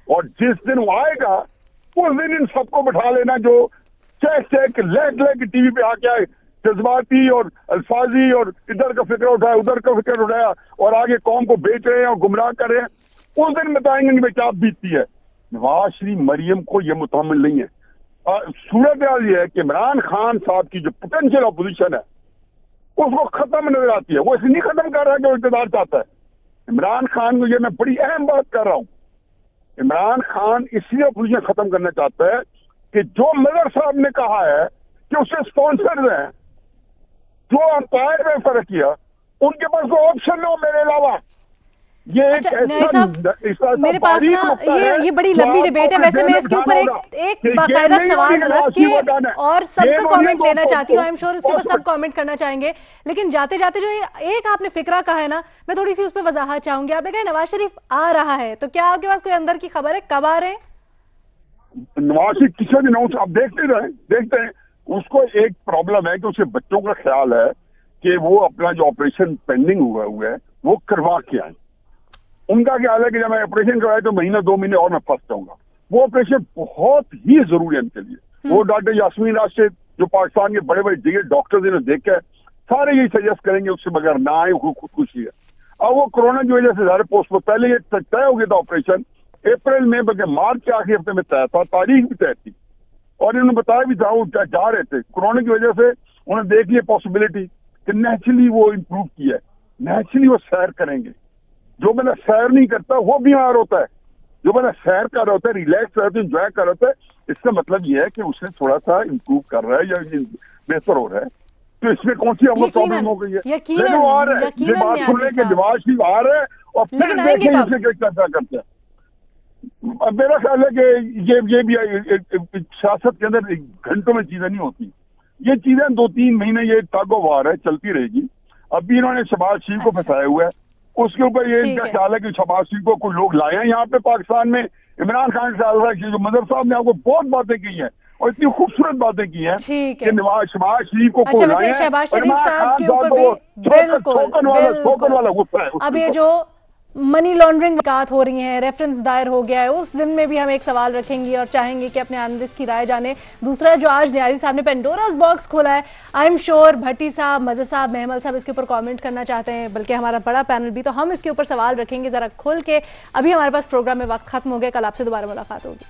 और जिस दिन वो आएगा उस दिन इन सबको बैठा लेना जो चेक लैक टीवी पे आके आए, जज्बाती और अल्फाजी और इधर का फिक्र उठाया उधर का फिक्र उठाया और आगे कौम को बेच रहे हैं और गुमराह कर रहे हैं, उस दिन बताएंगे कि क्या बीतती है। नवाज शरीफ मरियम को यह मुतहम्मिल नहीं है। सूरत हाल ये है कि इमरान खान साहब की जो पोटेंशियल अपोजिशन है उसको खत्म नजर आती है। वो इसलिए नहीं खत्म कर रहा है कि वो इक़्तिदार चाहता है। इमरान खान को, ये मैं बड़ी अहम बात कर रहा हूं, इमरान खान इसलिए अपोजिशन खत्म करना चाहता है कि जो मदर साहब ने कहा है कि उससे स्पॉन्सर्स हैं, जो अंपायर में फर्क किया, उनके पास कोई ऑप्शन नहीं हो मेरे अलावा। ये अच्छा, मेरे पास ना ये बड़ी लंबी डिबेट है। वैसे मैं इसके ऊपर एक बाकायदा सवाल रख के और सबका कमेंट लेना चाहती हूँ। आई एम श्योर उसके ऊपर सब कमेंट करना चाहेंगे, लेकिन जाते जाते जो एक आपने फिक्रा कहा है ना, मैं थोड़ी सी उस पर वजाहत चाहूंगी। आपने कहा नवाज शरीफ आ रहा है, तो क्या आपके पास कोई अंदर की खबर है कब आ रहे हैं? नवाज शरीफ किसी दिन आप देखते हैं। उसको एक प्रॉब्लम है कि उसे बच्चों का ख्याल है कि वो अपना जो ऑपरेशन पेंडिंग हुआ है वो करवा के आए। उनका ख्याल है कि जब मैं ऑपरेशन करवाया तो महीना 2 महीने और मैं फंस जाऊंगा। वो ऑपरेशन बहुत ही जरूरी है उनके लिए। वो डॉक्टर यास्मीन राशिद जो पाकिस्तान के बड़े बड़े जगह डॉक्टर्स इन्हें देख के सारे यही सजेस्ट करेंगे उससे बगैर ना आए, खुदकुशी है। अब वो कोरोना की वजह से सारे पोस्ट पर पहले ये तय हो गया था ऑपरेशन, अप्रैल में बल्कि मार्च के आखिरी हफ्ते में तय था, तारीख भी तय थी और इन्होंने बताया भी था वो जा रहे थे। कोरोना की वजह से उन्होंने देख लिया पॉसिबिलिटी कि नेचुरली वो इम्प्रूव किया है, नेचुरली वो सैर करेंगे। जो बंदा सैर नहीं करता वो बीमार होता है, जो बंदा सैर कर रहा होता है, रिलैक्स रहता है, इंजॉय कर रहा होता है, इसका मतलब ये है कि उसने थोड़ा सा इम्प्रूव कर रहा है या बेहतर हो रहा है। तो इसमें कौन सी हमको प्रॉब्लम हो गई है? लेकिन वो आ रहा है, ये बात सुनने के नवाज शरीफ आ रहे हैं और फिर देखें इससे क्या चर्चा करते हैं। मेरा ख्याल है कि ये भी सियासत के अंदर घंटों में चीजें नहीं होती, ये चीजें 2-3 महीने ये तागो वार है, चलती रहेगी। अभी इन्होंने शहबाज शरीफ को फंसाया हुआ है, उसके ऊपर ये इनका ख्याल है कि शहबाज शरीफ को कोई लोग लाए हैं यहाँ पे पाकिस्तान में। इमरान खान के ख्याल है कि जो मदर साहब ने आपको बहुत बातें की हैं और इतनी खूबसूरत बातें की हैं कि शहबाज शरीफ को कोई लाए हैं। शहबाज शरीफ साहब के ऊपर भी बिल्कुल वाला गुस्सा है। अब ये जो मनी लॉन्ड्रिंग बात हो रही है, रेफरेंस दायर हो गया है, उस दिन में भी हम एक सवाल रखेंगे और चाहेंगे कि अपने एनालिस्ट की राय जाने। दूसरा जो आज न्याजी साहब ने पेंडोरास बॉक्स खोला है, आई एम श्योर भट्टी साहब, मज़र साहब, महमल साहब इसके ऊपर कमेंट करना चाहते हैं, बल्कि हमारा बड़ा पैनल भी, तो हम इसके ऊपर सवाल रखेंगे ज़रा खुल के। अभी हमारे पास प्रोग्राम में वक्त खत्म हो गया, कल आपसे दोबारा मुलाकात होगी।